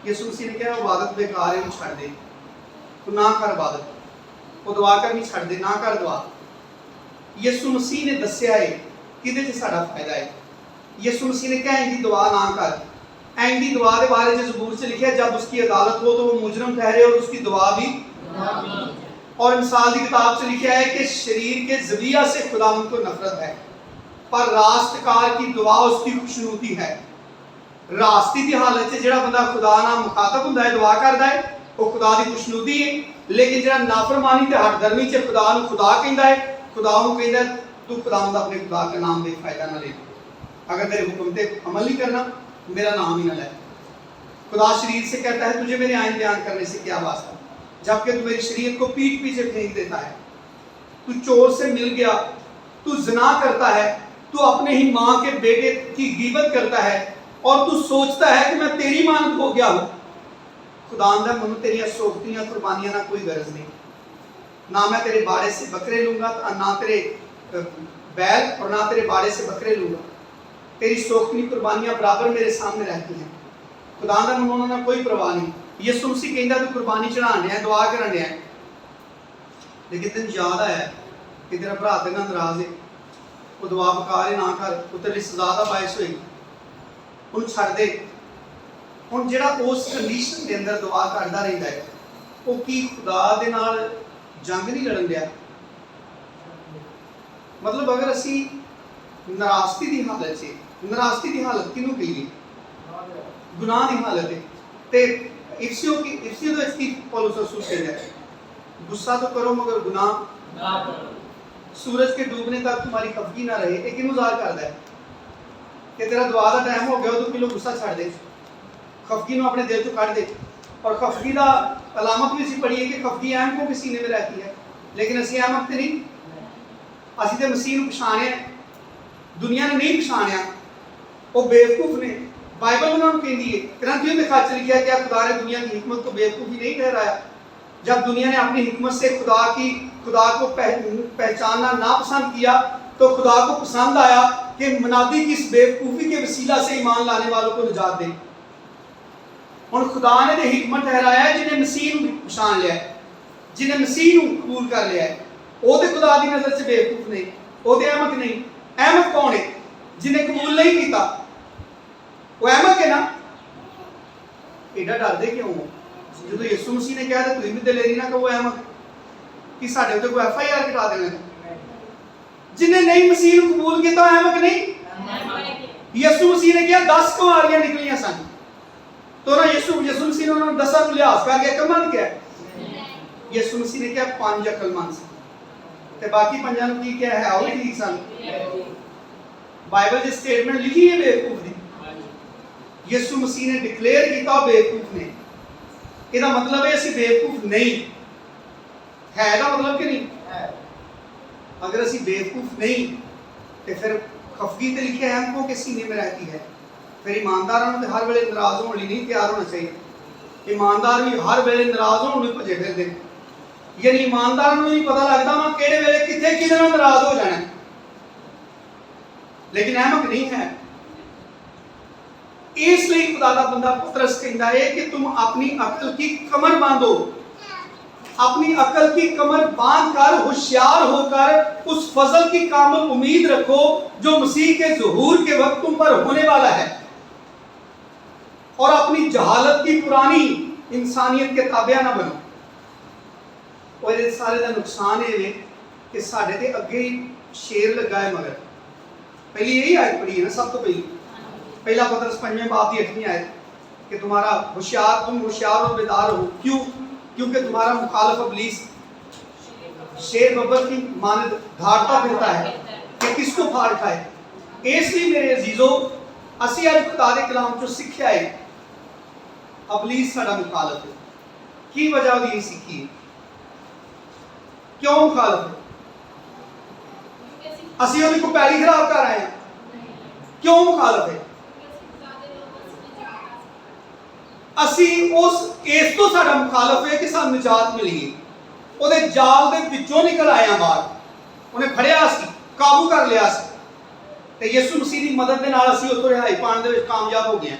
S1: यीशु मसीह ने कहा इबादत बेकार है, छड़ दे, तू ना कर इबादत, वो दुआ करनी छड़ दे, ना कर दुआ। यीशु मसीह ने दस्या है किहदे च साडा फायदा है। यीशु मसीह ने कहा इनकी दुआ ना कर, इनकी दुआ के बारे में ज़बूर से लिखा है जब उसकी अदालत हो तो वो मुजरम ठहरे और उसकी दुआ भी। और मिसाल की किताब से लिखा है कि शरीर के ज़बिया से खुदावंद को नफरत है, पर रास्तकार की दुआ उसकी खुशनुदी है। रास्ते की हालत से जिहड़ा बंदा खुदा नाल मुखातब हुंदा है, दुआ करदा है, वो खुदा की खुशनुदी है। लेकिन जिहड़ा नाफरमानी ते हठधर्मी च खुदा नूं खुदा कहंदा है, खुदा नूं कहंदा तू खुदावंद अपने खुदा का नाम दे फायदा ना ले, अगर मेरे हुक्म पे अमल नहीं करना मेरा नाम ही ना ले। खुदा शरीर से कहता है तुझे मेरे आइन बयान करने से क्या वास्ता, जबकि तू मेरी शरीयत को पीठ पीछे फेंक देता है। तू चोर से मिल गया, तू ज़िना करता है, तू अपने ही माँ के बेटे की गीबत करता है और तू सोचता है कि मैं तेरी मानद हो गया हूँ। खुदावंद मैनूं तेरियां सोख्तियां कुर्बानियां ना कोई गरज नहीं, ना मैं तेरे बाड़े से बकरे लूँगा, ना तेरे बैल और ना तेरे बाड़े से बकरे लूँगा। तेरी सोखनी कुर्बानियां बराबर मेरे सामने रहती हैं। खुदावंद मैनूं उन्हां नाल कोई परवाह नहीं। यीशु मसीह कहंदा तू कुर्बानी चढ़ाने है, दुआ करने है, लेकिन तेन याद आया कि तेरा भरा तेरे नाल नाराज है, वो दुआ बेकार है, ना कर, वो तेरे सज़ा दा बायस होएगी, उन्हें छड़ दे। हुण जिहड़ा उस कंडीशन के अंदर दुआ करदा रहिंदा है, वो की खुदा दे नाल जंग नहीं लड़न दिया। मतलब अगर असी नाराज़गी की हालत से, नाराज़गी की हालत किनू कहिए, गुनाह की हालत है, ते इफ्सियों की पौलुस रसूल कहता है गुस्सा तो करो मगर गुनाह ना करो, सूरज के डूबने तक तुम्हारी खफगी ना रहे। एक किनू ज़ाहिर करदा है कि तेरा दुआ का टाइम हो गया तो किलो गुस्सा छड़ दे, खफगी नूं अपने दिल चों कढ दे। और खफगी का अलामत भी असीं पढ़ी है कि खफगी अहमकों के सीने में रहती है, लेकिन असीं अहमक ते नहीं, असीं ते मसीह नूं पछाणिया, दुनिया ने नहीं पछाणिया, वो बेवकूफ ने। बाइबल उन्होंने कहती है, ग्रंथियों में खास लिखा है क्या खुदा ने दुनिया की हिकमत को बेवकूफ़ी नहीं ठहराया। जब दुनिया ने अपनी हिकमत से खुदा को पहचानना नापसंद किया तो खुदा को पसंद आया कि मनादी की इस बेवकूफ़ी के वसीला से ईमान लाने वालों को निजात दे। और खुदा ने तो हिकमत ठहराया है जिन्हें मसीह को पहचान लिया है, जिन्हें मसीह को कबूल कर लिया है, वो तो खुदा की नज़र से बेवकूफ़ नहीं, वो तो अहमक नहीं। अहमक कौन है? जिन्हें कबूल नहीं किया, वो अहमक है ना। एडा डरदे क्यों हो? जो तो यीशु मसीह ने कहा था तुम भी दलेरी ना कहो अहमक कि साढ़े उत्ते कोई FIR कटा देना। जिन्हें नहीं मसीह को कबूल किया अहमक नहीं। यीशु मसीह ने कहा 10 कुमारियां निकलियां सन, तो ना यीशु मसीह ने उन्होंने 10 को लिहाज करके अकलमंद किया। यीशु मसीह ने कहा 5 अकलमंद सन ते बाकी 5 नूं की क्या है, वो भी ठीक सन। बाइबल च स्टेटमेंट लिखी है बेवकूफ दी, यीशु मसीह ने डिक्लेयर किया बेवकूफ ने। इसका मतलब है असी बेवकूफ नहीं है, ना मतलब कि नहीं है। अगर असी बेवकूफ नहीं तो फिर खफगी तो लिखे है हमको के सीने में रहती है। फिर ईमानदारों ने हर वेले नाराज होने लिए नहीं तैयार होना चाहिए। ईमानदार भी हर वेले नाराज होने भजे फिरते, यानी ईमानदार को नहीं पता लगता मैं केड़े वेले किथे किहदे नाल नाराज हो जाना, लेकिन अहमक नहीं है। इसलिए खुदा दा बंदा पतरस कहता है कि तुम अपनी अकल की कमर बांधो, अपनी अकल की कमर बांध कर होशियार होकर उस फजल की कामिल उम्मीद रखो जो मसीह के ज़ुहूर के वक्त तुम पर होने वाला है, और अपनी जहालत की पुरानी इंसानियत के ताबिया ना बनो। और इस सारे का नुकसान ये कि साढ़े ते अगे ही शेर लगा है, मगर पहली यही आयत पढ़ी है ना, सब तो पहला पतरस 5वें बाब की 8वीं आयत कि तुम होशियार और बेदार हो। क्यों? क्योंकि तुम्हारा मुखालिफ इब्लीस शेर बब्बर की मानद धारता फिरता है कि किसको फाड़ खाए। इसलिए मेरे अजीजों असी अज खुदा दे कलाम चो सीखिया है इब्लीस साडा मुखालिफ है। की वजह उसकी सीखी है? क्यों मुखालिफ है? असी उहदी को पैड़ी खराब कर आए हैं। क्यों मुखालिफ है? असी उस इस तो साडा मुखालिफ है कि सानू निजात मिली है, ਉਹਦੇ जाल दे विचों निकल आए हैं बाहर, उन्हें फड़िया सी, काबू कर लिया सी, ਤੇ ਯਿਸੂ ਮਸੀਹ ਦੀ ਮਦਦ ਦੇ ਨਾਲ ਅਸੀਂ ਉੱਥੋਂ ਰਿਹਾਈ ਪਾਉਣ ਦੇ ਵਿੱਚ ਕਾਮਯਾਬ ਹੋ ਗਏ ਹਾਂ।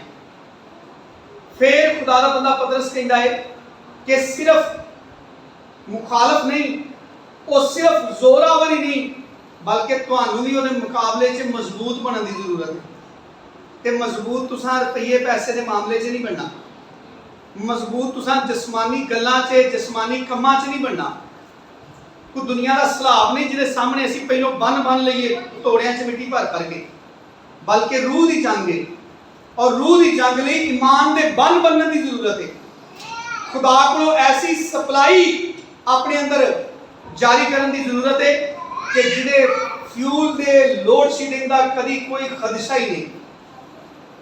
S1: ਫਿਰ ਖੁਦਾ ਦਾ ਬੰਦਾ ਪਤਰਸ ਕਹਿੰਦਾ ਹੈ ਕਿ ਸਿਰਫ ਮੁਖਾਲਫ ਨਹੀਂ, ਉਹ ਸਿਰਫ ਜ਼ੋਰਾਵਰ ਹੀ ਨਹੀਂ, ਬਲਕਿ ਤੁਹਾਨੂੰ ਵੀ ਉਹਦੇ ਮੁਕਾਬਲੇ 'ਚ ਮਜ਼ਬੂਤ ਬਣਨ ਦੀ ਜ਼ਰੂਰਤ ਹੈ। ਤੇ ਮਜ਼ਬੂਤ ਤੁਸੀਂ ਰੁਪਈਏ ਪੈਸੇ ਦੇ ਮਾਮਲੇ 'ਚ ਨਹੀਂ ਬਣਨਾ, ਮਜ਼ਬੂਤ ਤੁਸੀਂ ਜਿਸਮਾਨੀ ਗੱਲਾਂ 'ਚ, ਜਿਸਮਾਨੀ ਕੰਮਾਂ 'ਚ ਨਹੀਂ ਬਣਨਾ। ਕੋਈ ਦੁਨੀਆ ਦਾ ਸਲਾਬ ਨਹੀਂ ਜਿਹਦੇ ਸਾਹਮਣੇ ਅਸੀਂ ਪਹਿਲੋਂ ਬੰਨ ਲਈਏ ਤੋੜਿਆਂ 'ਚ ਮਿੱਟੀ ਭਰ ਕੇ, ਬਲਕਿ ਰੂਹ ਦੀ ਜੰਗ ਹੈ। ਔਰ ਰੂਹ ਦੀ ਜੰਗ ਲਈ ਈਮਾਨ ਦੇ ਬੰਨ ਬੰਨਣ ਦੀ ਜ਼ਰੂਰਤ ਹੈ। ਖੁਦਾ ਕੋਲੋਂ ਐਸੀ ਸਪਲਾਈ ਆਪਣੇ ਅੰਦਰ ਜਾਰੀ ਕਰਨ ਦੀ ਜ਼ਰੂਰਤ ਹੈ ਕਿ ਜਿਹਦੇ ਫਿਊਲ ਦੇ ਲੋਡ ਸ਼ੈਡਿੰਗ ਦਾ ਕਦੀ ਕੋਈ ਖਦਸ਼ਾ ਹੀ ਨਹੀਂ।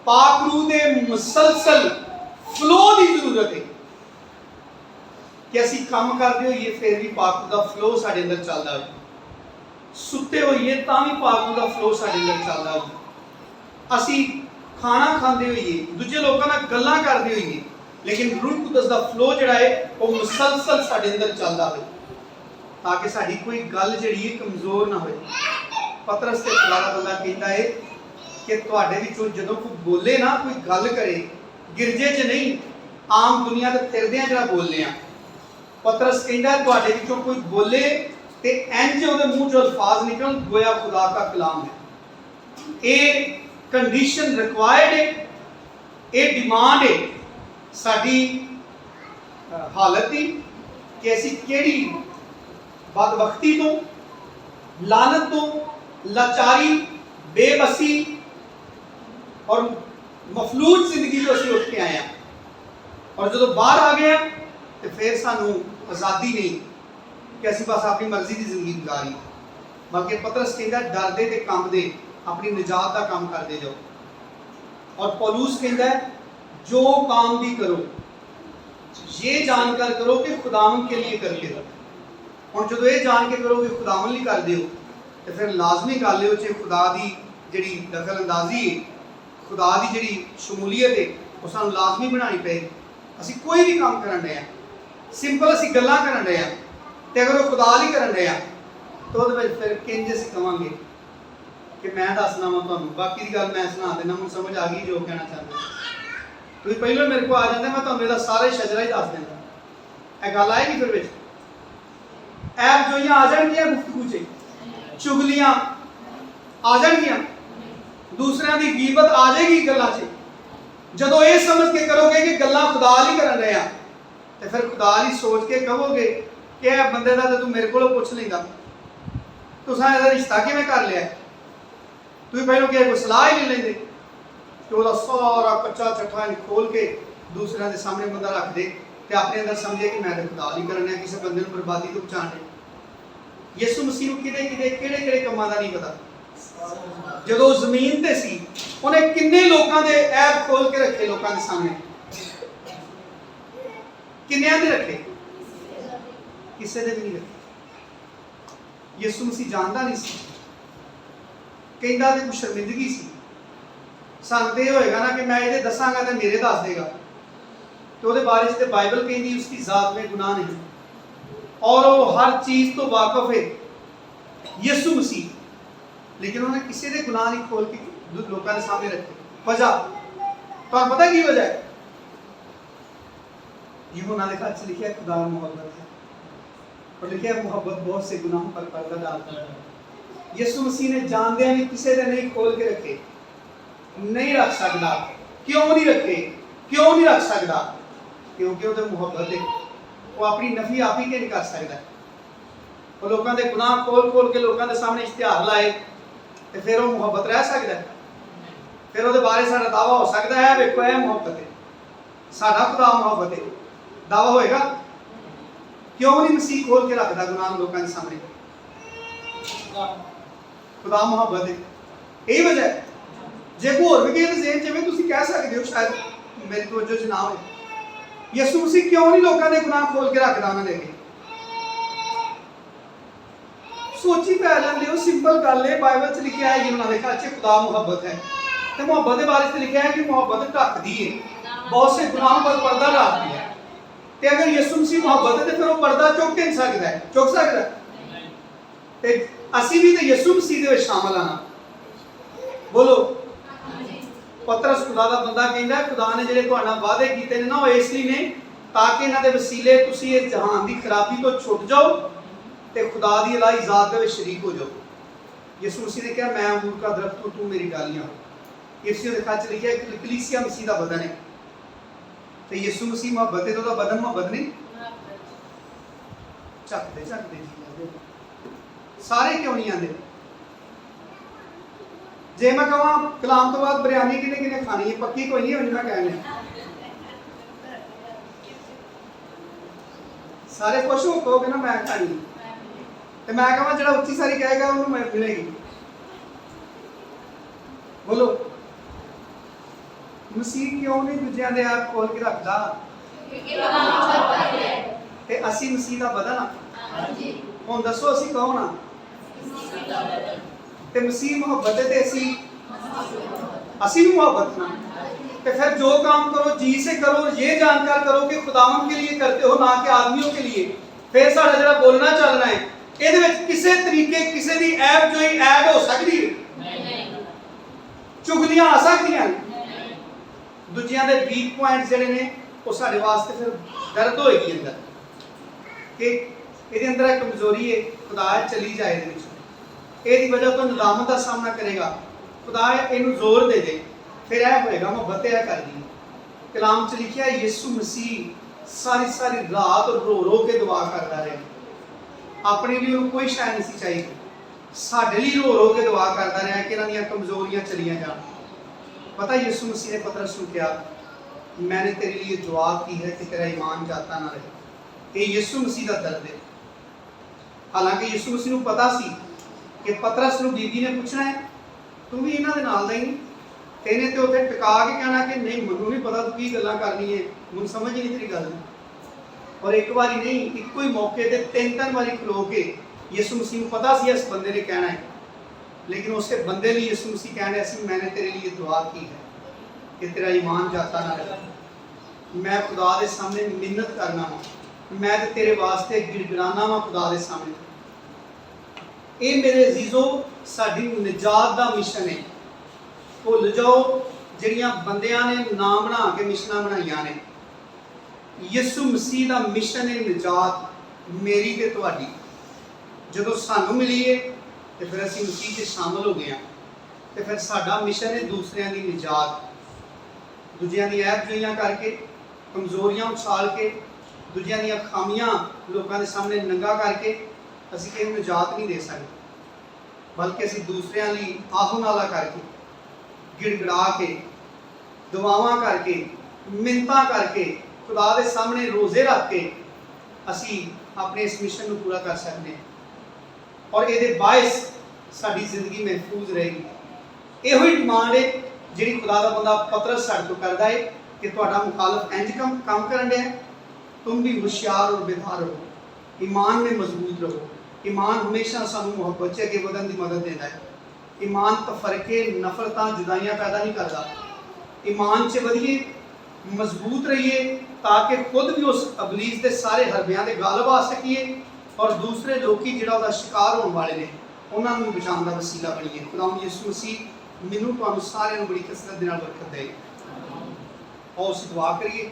S1: ਪਾਕ ਰੂਹ ਦੇ ਮੁਸਲਸਲ ਫਲੋ ਦੀ ਜ਼ਰੂਰਤ ਹੈ ਕਿ ਅਸੀਂ ਕੰਮ ਕਰਦੇ ਹੋਈਏ ਫਿਰ ਵੀ ਪਾਕ ਦਾ ਫਲੋ ਸਾਡੇ ਅੰਦਰ ਚੱਲਦਾ ਹੋਵੇ, ਸੁੱਤੇ ਹੋਈਏ ਤਾਂ ਵੀ ਪਾਕ ਦਾ ਫਲੋ ਸਾਡੇ ਅੰਦਰ ਚੱਲਦਾ ਹੋਵੇ, ਅਸੀਂ ਖਾਣਾ ਖਾਂਦੇ ਹੋਈਏ, ਦੂਜੇ ਲੋਕਾਂ ਨਾਲ ਗੱਲਾਂ ਕਰਦੇ ਹੋਈਏ, ਲੇਕਿਨ ਰੂਹ ਕੁਦਸ ਦਾ ਫਲੋ ਜਿਹੜਾ ਹੈ ਉਹ ਮੁਸਲਸਲ ਸਾਡੇ ਅੰਦਰ ਚੱਲਦਾ ਹੋਵੇ, ਤਾਂ ਕਿ ਸਾਡੀ ਕੋਈ ਗੱਲ ਜਿਹੜੀ ਹੈ ਕਮਜ਼ੋਰ ਨਾ ਹੋਵੇ। ਪਤਰਸ ਤੇ ਖੁਦਾ ਦਾ ਬੰਦਾ ਕਹਿੰਦਾ ਹੈ ਕਿ ਤੁਹਾਡੇ ਵਿੱਚੋਂ ਜਦੋਂ ਕੋਈ ਬੋਲੇ ਨਾ, ਕੋਈ ਗੱਲ ਕਰੇ, ਗਿਰਜੇ 'ਚ ਨਹੀਂ, ਆਮ ਦੁਨੀਆ ਤੇ ਫਿਰਦਿਆਂ ਜਿਹੜਾ ਬੋਲਦੇ ਆ, ਪਤਰਸ ਕਹਿੰਦਾ ਤੁਹਾਡੇ ਵਿੱਚੋਂ ਕੋਈ ਬੋਲੇ ਤੇ ਇੰਜ ਉਹਦੇ ਮੂੰਹ 'ਚੋਂ ਅਲਫਾਜ਼ ਨਿਕਲਣ ਗੋਇਆ ਖੁਦਾ ਦਾ ਕਲਾਮ ਹੈ। ਇਹ ਕੰਡੀਸ਼ਨ ਰਿਕਵਾਇਰਡ ਹੈ, ਇਹ ਡਿਮਾਂਡ ਹੈ ਸਾਡੀ ਹਾਲਤ ਦੀ ਕਿ ਅਸੀਂ ਕਿਹੜੀ ਬਦਬਖਤੀ ਤੋਂ, ਲਾਨਤ ਤੋਂ, ਲਾਚਾਰੀ, ਬੇਬਸੀ ਔਰ ਮਫਲੂਜ ਜ਼ਿੰਦਗੀ ਤੋਂ ਅਸੀਂ ਉੱਠ ਕੇ ਆਏ ਹਾਂ। ਔਰ ਜਦੋਂ ਬਾਹਰ ਆ ਗਏ ਤੇ ਫਿਰ ਸਾਨੂੰ ਆਜ਼ਾਦੀ ਨਹੀਂ ਕਿ ਅਸੀਂ ਬਸ ਆਪਣੀ ਮਰਜ਼ੀ ਦੀ ਜ਼ਿੰਦਗੀ ਗੁਜ਼ਾਰੀ, ਬਲਕਿ ਪਤਰਸ ਕਹਿੰਦਾ ਡਰਦੇ ਤੇ ਕੰਬਦੇ ਆਪਣੀ ਨਿਜਾਤ ਦਾ ਕੰਮ ਕਰਦੇ ਜਾਓ। ਔਰ ਪੌਲੂਸ ਕਹਿੰਦਾ ਜੋ काम भी करो ये जानकर करो कि खुदावन के लिए करके हो। ਹੁਣ ਜਦੋਂ ਇਹ ਜਾਣ ਕੇ ਕਰੋਗੇ ਖੁਦਾਵਨ ਲਈ ਕਰਦੇ ਹੋ ਤੇ ਫਿਰ ਲਾਜ਼ਮੀ ਗੱਲ ਹੈ ਕਿ ਖੁਦਾ ਦੀ ਜਿਹੜੀ ਦਖਲ ਅੰਦਾਜ਼ੀ ਹੈ, ਖੁਦਾ ਦੀ ਜਿਹੜੀ ਸ਼ਮੂਲੀਅਤ ਹੈ, ਉਹ ਸਾਨੂੰ ਲਾਜ਼ਮੀ ਬਣਾਉਣੀ ਪਏਗੀ। ਅਸੀਂ ਕੋਈ ਵੀ ਕੰਮ ਕਰਨ ਰਹੇ ਹਾਂ, ਸਿੰਪਲ ਅਸੀਂ ਗੱਲਾਂ ਕਰਨ ਰਹੇ ਹਾਂ, ਤੇ ਅਗਰ ਉਹ ਖੁਦਾ ਲਈ ਕਰਨ ਰਹੇ ਹਾਂ ਤਾਂ ਉਹਦੇ ਵਿੱਚ ਫਿਰ ਕਿੰਜ ਅਸੀਂ ਕਵਾਂਗੇ ਕਿ ਮੈਂ ਦੱਸਣਾ ਵਾ ਤੁਹਾਨੂੰ, ਬਾਕੀ ਦੀ ਗੱਲ ਮੈਂ ਸੁਣਾ ਦੇਣਾ, ਮੈਨੂੰ ਸਮਝ ਆ ਗਈ ਜੋ ਕਹਿਣਾ ਚਾਹੁੰਦੇ। ਤੁਸੀਂ ਪਹਿਲਾਂ ਮੇਰੇ ਕੋਲ ਆ ਜਾਂਦੇ, ਮੈਂ ਤੁਹਾਨੂੰ ਇਹਦਾ ਸਾਰੇ ਸ਼ਜਰਾ ਹੀ ਦੱਸ ਦਿੰਦਾ। ਇਹ ਗੱਲ ਆਏਗੀ ਫਿਰ ਵਿੱਚ ਐਬ ਜੋਈਆਂ ਆ ਜਾਣਗੀਆਂ, ਗੁਫ਼ਤਗੂ 'ਚ ਚੁਗਲੀਆਂ ਆ ਜਾਣਗੀਆਂ, ਦੂਸਰਿਆਂ ਦੀ ਗੀਬਤ ਆ ਜਾਏਗੀ ਗੱਲਾਂ 'ਚ। ਜਦੋਂ ਇਹ ਸਮਝ ਕੇ ਕਰੋਗੇ ਕਿ ਗੱਲਾਂ ਖੁਦਾ ਲਈ ਕਰਨ ਰਹੇ ਆ ਤੇ ਫਿਰ ਖੁਦਾ ਲਈ ਸੋਚ ਕੇ ਕਹੋਗੇ ਕਿ ਇਹ ਬੰਦੇ ਦਾ ਤਾਂ ਤੂੰ ਮੇਰੇ ਕੋਲੋਂ ਪੁੱਛ ਲੈਂਦਾ, ਤੁਸੀਂ ਇਹਦਾ ਰਿਸ਼ਤਾ ਕਿਵੇਂ ਕਰ ਲਿਆ। ਤੁਸੀਂ ਪਹਿਲਾਂ ਕਿ ਕੋਈ ਸਲਾਹ ਹੀ ਨਹੀਂ ਲੈਂਦੇ ਕਿ ਉਹਦਾ ਸਾਰਾ ਕੱਚਾ ਚੱਠਾ ਖੋਲ ਕੇ ਦੂਸਰਿਆਂ ਦੇ ਸਾਹਮਣੇ ਬੰਦਾ ਰੱਖ ਦੇ ਤੇ ਆਪਣੇ ਅੰਦਰ ਸਮਝੇ ਕਿ ਮੈਂ ਤਾਂ ਖੁਦਾ ਲਈ ਕਰਨਾ, ਕਿਸੇ ਬੰਦੇ ਨੂੰ ਬਰਬਾਦੀ ਤੋਂ ਬਚਾਉਣਾ। ਯਿਸੂ ਮਸੀਹ ਨੂੰ ਕਿਹੜੇ ਕੰਮਾਂ ਦਾ ਨਹੀਂ ਪਤਾ। ਜਦੋਂ ਜ਼ਮੀਨ ਤੇ ਸੀ ਉਹਨੇ ਕਿੰਨੇ ਲੋਕਾਂ ਦੇ ਐਬ ਖੋਲ ਕੇ ਰੱਖੇ, ਲੋਕਾਂ ਦੇ ਸਾਹਮਣੇ ਕਿੰਨਿਆਂ ਦੇ ਰੱਖੇ, ਕਿਸੇ ਦੇ ਵੀ ਨਹੀਂ ਰੱਖੇ। ਯਿਸੂ ਮਸੀਹ ਜਾਣਦਾ ਨਹੀਂ ਸੀ, ਕਹਿੰਦਾ ਤੇ ਕੋਈ ਸ਼ਰਮਿੰਦਗੀ ਸੀ। ਸਾਨੂੰ ਤੇ ਇਹ ਹੋਏਗਾ ਨਾ ਕਿ ਮੈਂ ਇਹਦੇ ਦੱਸਾਂਗਾ ਤੇ ਮੇਰੇ ਦੱਸ ਦੇਗਾ, ਤੇ ਉਹਦੇ ਬਾਰੇ 'ਚ ਤੇ ਬਾਈਬਲ ਕਹਿੰਦੀ ਉਸकी ਜ਼ਾत में गुनाह नहीं और वो हर चीज तो वाकिफ है यीशु मसीह, लेकिन उन्होंने किसी ਦੇ ਗੁਨਾਹ ਨਹੀਂ ਖੋਲ ਕੇ ਲੋਕਾਂ ਦੇ ਸਾਹਮਣੇ ਰੱਖੇ। ਵਜ੍ਹਾ ਤੁਹਾਨੂੰ ਪਤਾ ਕੀ ਵਜ੍ਹਾ ਹੈ? यूहन्ना ने खत लिखा है खुदा मोहब्बत है, और लिखा है मोहब्बत बहुत से गुनाहों पर पर्दा डालता है। यीशु मसीह ने जानदे भी किसी ने नहीं खोल के रखे, नहीं रख सकता। क्यों नहीं रखे, क्यों नहीं रख सकता? क्योंकि वो मुहब्बत है, वो अपनी नफी आप ही के नहीं कर सकता। वो लोगों के गुनाह खोल के लोगों के सामने इश्तिहार लाए तो फिर वो मुहब्बत रह सकता है, फिर वो बारे सारा दावा हो सकता है वेखो यह मुहब्बत है, साडा खुदा मुहब्बत है, दावा होएगा। क्यों नहीं मसीह खोल के रखता गुनाह लोगों के सामने? खुदा मुहब्बत है, यही वजह है। जे कोई होर भी किसी ज़हन च तुसीं कह सकते हो, शायद मेरी तवज्जो च ना हो, यीशु मसीह क्यों नहीं लोगों के गुनाह खोल के रखता उन्होंने अगे? सोची पै लेंदे हो, सिंपल गल है। बाइबल च लिखा है यूहन्ना दे खत च खुदा मुहब्बत है, तो मुहब्बत के बारे में लिखा है कि मुहब्बत ढकदी है, बहुत से गुनाहों पर पर्दा डालती है। तो अगर यीशु मसीह मुहब्बत है तो फिर वो पर्दा चुक नहीं सकता है, चुक सकता है? असी भी तो यीशु मसीह दे विच शामिल आना, ਬੋਲੋ ਪਤਰਸ ਖੁਦਾ ਦਾ ਬੰਦਾ ਕਹਿੰਦਾ ਖੁਦਾ ਨੇ ਜਿਹੜੇ ਤੁਹਾਡੇ ਨਾਲ ਵਾਅਦੇ ਕੀਤੇ ਨੇ ਨਾ ਉਹ ਇਸ ਲਈ ਨੇ ਤਾਂ ਕਿ ਇਹਨਾਂ ਦੇ ਵਸੀਲੇ ਤੁਸੀਂ ਇਸ ਜਹਾਨ ਦੀ ਖਰਾਬੀ ਤੋਂ ਛੁੱਟ ਜਾਓ ਤੇ ਖੁਦਾ ਦੀ ਇਲਾਹੀ ਜ਼ਾਤ ਦੇ ਵਿੱਚ ਸ਼ਰੀਕ ਹੋ ਜਾਓ। ਯਿਸੂ ਮਸੀਹ ਨੇ ਕਿਹਾ ਮੈਂ ਅੰਗੂਰ ਦਾ ਦਰਖਤ ਤੂੰ ਮੇਰੀ ਡਾਲੀਆਂ। ਇਸੇ ਦੇ ਖਾਚ ਲਿਖਿਆ ਕਿ ਕਲੀਸਿਆ ਮਸੀਹ ਦਾ ਬਦਨ ਹੈ ਤੇ ਯਿਸੂ ਮਸੀਹ ਮੁਹੱਬਤ ਹੈ ਤਾਂ ਉਹਦਾ ਬਦਨ ਮੁਹੱਬਤ ਨਹੀਂ ਚੱਕਦੇ ਜੀ ਸਾਰੇ ਕਿਉਂ ਨਹੀਂ ਆਉਂਦੇ? ਜੇ ਮੈਂ ਕਹਾਂ ਕਲਾਮ ਤੋਂ ਬਾਅਦ ਬਿਰਿਆਨੀ ਕਿਹਨੇ ਖਾਣੀ ਹੈ ਪੱਕੀ ਕੋਈ ਨਹੀਂ ਹੋਣੀ ਮੈਂ ਕਹਿਣਾ ਸਾਰੇ ਖੁਸ਼ ਹੋ ਕਹੋਗੇ ਨਾ ਮੈਂ ਖਾਣੀ ਤੇ ਮੈਂ ਕਹਾਂ ਜਿਹੜਾ ਉੱਚੀ ਸਾਰੀ ਕਹੇਗਾ ਉਹਨੂੰ ਮੈਂ ਮਿਲੇਗੀ। ਬੋਲੋ ਮਸੀਹ ਕਿਉਂ ਨਹੀਂ ਦੂਜਿਆਂ ਦੇ ਆਪ ਖੋਲ ਕੇ ਰੱਖਦਾ? ਤੇ ਅਸੀਂ ਮਸੀਹ ਦਾ ਬਦਨ ਆ। ਹੁਣ ਦੱਸੋ ਅਸੀਂ ਕੌਣ ਆ? ਤੇ ਮਸੀਹ ਮੁਹੱਬਤ ਹੈ ਤੇ ਅਸੀਂ भी मोहब्बत ना। तो फिर जो काम करो जी से करो ये जानकर करो कि खुदावन के लिए करते हो ना कि आदमियों के लिए। फिर साडा जिहड़ा बोलना चलना है ਇਹਦੇ ਵਿੱਚ ਕਿਸੇ ਤਰੀਕੇ ਕਿਸੇ ਦੀ ਐਪ ਜੋਈ ਐਡ ਹੋ ਸਕਦੀ ਹੈ ਚੁਗਲੀਆਂ ਆ ਸਕਦੀਆਂ ਨੇ ਦੂਜਿਆਂ ਦੇ ਵੀਕ ਪੁਆਇੰਟਸ ਜਿਹੜੇ ਨੇ ਉਹ ਸਾਡੇ ਵਾਸਤੇ ਫਿਰ ਦਰਦ ਹੋਏਗੀ ਅੰਦਰ ਕਿ ਇਹਦੇ ਅੰਦਰ ਇੱਕ ਕਮਜ਼ੋਰੀ ਹੈ ਖੁਦਾ ਚਲੀ ਜਾਏ ਇਹਦੇ ਵਿੱਚ ਇਹਦੀ ਵਜ੍ਹਾ ਤੋਂ ਨਦਾਮਤ ਦਾ ਸਾਹਮਣਾ ਕਰੇਗਾ ਖੁਦਾ ਇਹਨੂੰ ਜ਼ੋਰ ਦੇ ਦੇ ਫਿਰ ਇਹ ਹੋਏਗਾ ਮੁਹੱਬਤ ਇਹ ਕਰਦੀ ਕਲਾਮ ਚ ਲਿਖਿਆ ਯਿਸੂ ਮਸੀਹ ਸਾਰੀ ਰਾਤ ਰੋ ਕੇ ਦੁਆ ਕਰਦਾ ਰਿਹਾ ਆਪਣੇ ਲਈ ਉਹਨੂੰ ਕੋਈ ਸ਼ੈ ਨਹੀਂ ਸੀ ਚਾਹੀਦੀ ਸਾਡੇ ਲਈ ਰੋ ਕੇ ਦੁਆ ਕਰਦਾ ਰਿਹਾ ਕਿ ਇਹਨਾਂ ਦੀਆਂ ਕਮਜ਼ੋਰੀਆਂ ਚਲੀਆਂ ਜਾਣ। ਪਤਾ ਯਿਸੂ ਮਸੀਹ ਨੇ ਪਤਰਸ ਨੂੰ ਕਿਹਾ मैंने तेरे लिए दुआ की है कि तेरा ईमान जाता ना रहे। ये यीशु मसीह का दर्द है। हालांकि यीशु मसीह ਨੂੰ ਪਤਾ ਸੀ ਕਿ ਪਤਰਸ ਨੂੰ ਬੀਬੀ ਨੇ ਪੁੱਛਣਾ ਹੈ ਤੂੰ ਵੀ ਇਹਨਾਂ ਦੇ ਨਾਲ ਦਾ ਹੀ ਨਹੀਂ ਤੈਨੇ ਤੇ ਉੱਥੇ ਟਿਕਾ ਕੇ ਕਹਿਣਾ ਕਿ ਨਹੀਂ ਮੈਨੂੰ ਨਹੀਂ ਪਤਾ ਤੂੰ ਕੀ ਗੱਲਾਂ ਕਰਨੀ ਹੈ ਮੈਨੂੰ ਸਮਝ ਨਹੀਂ ਤੇਰੀ ਗੱਲ। और एक बारी नहीं एक ही मौके पे तीन बारी खलो के यीशु मसीह को पता सी इस बंदे ने कहना है लेकिन उसके बंदे लिए यीशु मसीह कहने ऐसी मैंने तेरे लिए दुआ की है कि तेरा ईमान जाता ना रहे। मैं खुदा के सामने मिन्नत करना वा मैं तेरे वास्ते गिड़गिड़ाना वा खुदा के सामने। ये मेरे अजीजों साडी निजात का मिशन है। भुल जाओ जिहड़ियां बंदियां ने नाम बना के मिशनां बनाईयां ने यीशु मसीह का मिशन है निजात मेरी ते तुहाडी। जदों सानू मिली है तो फिर असीं मसीह च शामिल हो गए हैं तो फिर साडा मिशन है दूसरियां दी निजात दूजियां दी ऐब जोइयां करके कमजोरियां उछाल के दूजियां दी खामियां लोगों के सामने नंगा करके असीं किसी निजात नहीं दे सकते बल्कि असीं दूसरियां लई आहो नाला करके गिड़गिड़ा के दुआवां करके मिन्नतां करके खुदा के सामने रोजे रख के असी अपने इस मिशन को पूरा कर सकते हैं और ये बायस साडी जिंदगी महफूज रहेगी। यो ही डिमांड है जी खुदा का बंदा पतरस साडे तो करता है कि तुहाडा मुखालफ इंज काम करन दिया तुम भी होशियार और बेदार रहो ईमान में मजबूत रहो। ईमान हमेशा सानू मुहब्बत च अगे वधन की मदद देता है। ईमान तफरके नफरतां जुदाइयां पैदा नहीं करता। ईमान च वधिए मजबूत रहिए ताकि खुद भी उस अबलीस के सारे हरबियां के गालब आ सकीए और दूसरे लोग जिहड़ा उहदा शिकार होने वाले ने उन्होंने भी बचाने का वसीला बनीए। खुदावंद यीशु मसीह मैनूं तुहानूं सारिआं नूं बड़ी कसरत दे नाल बरकत दे। और उस दुआ करिए।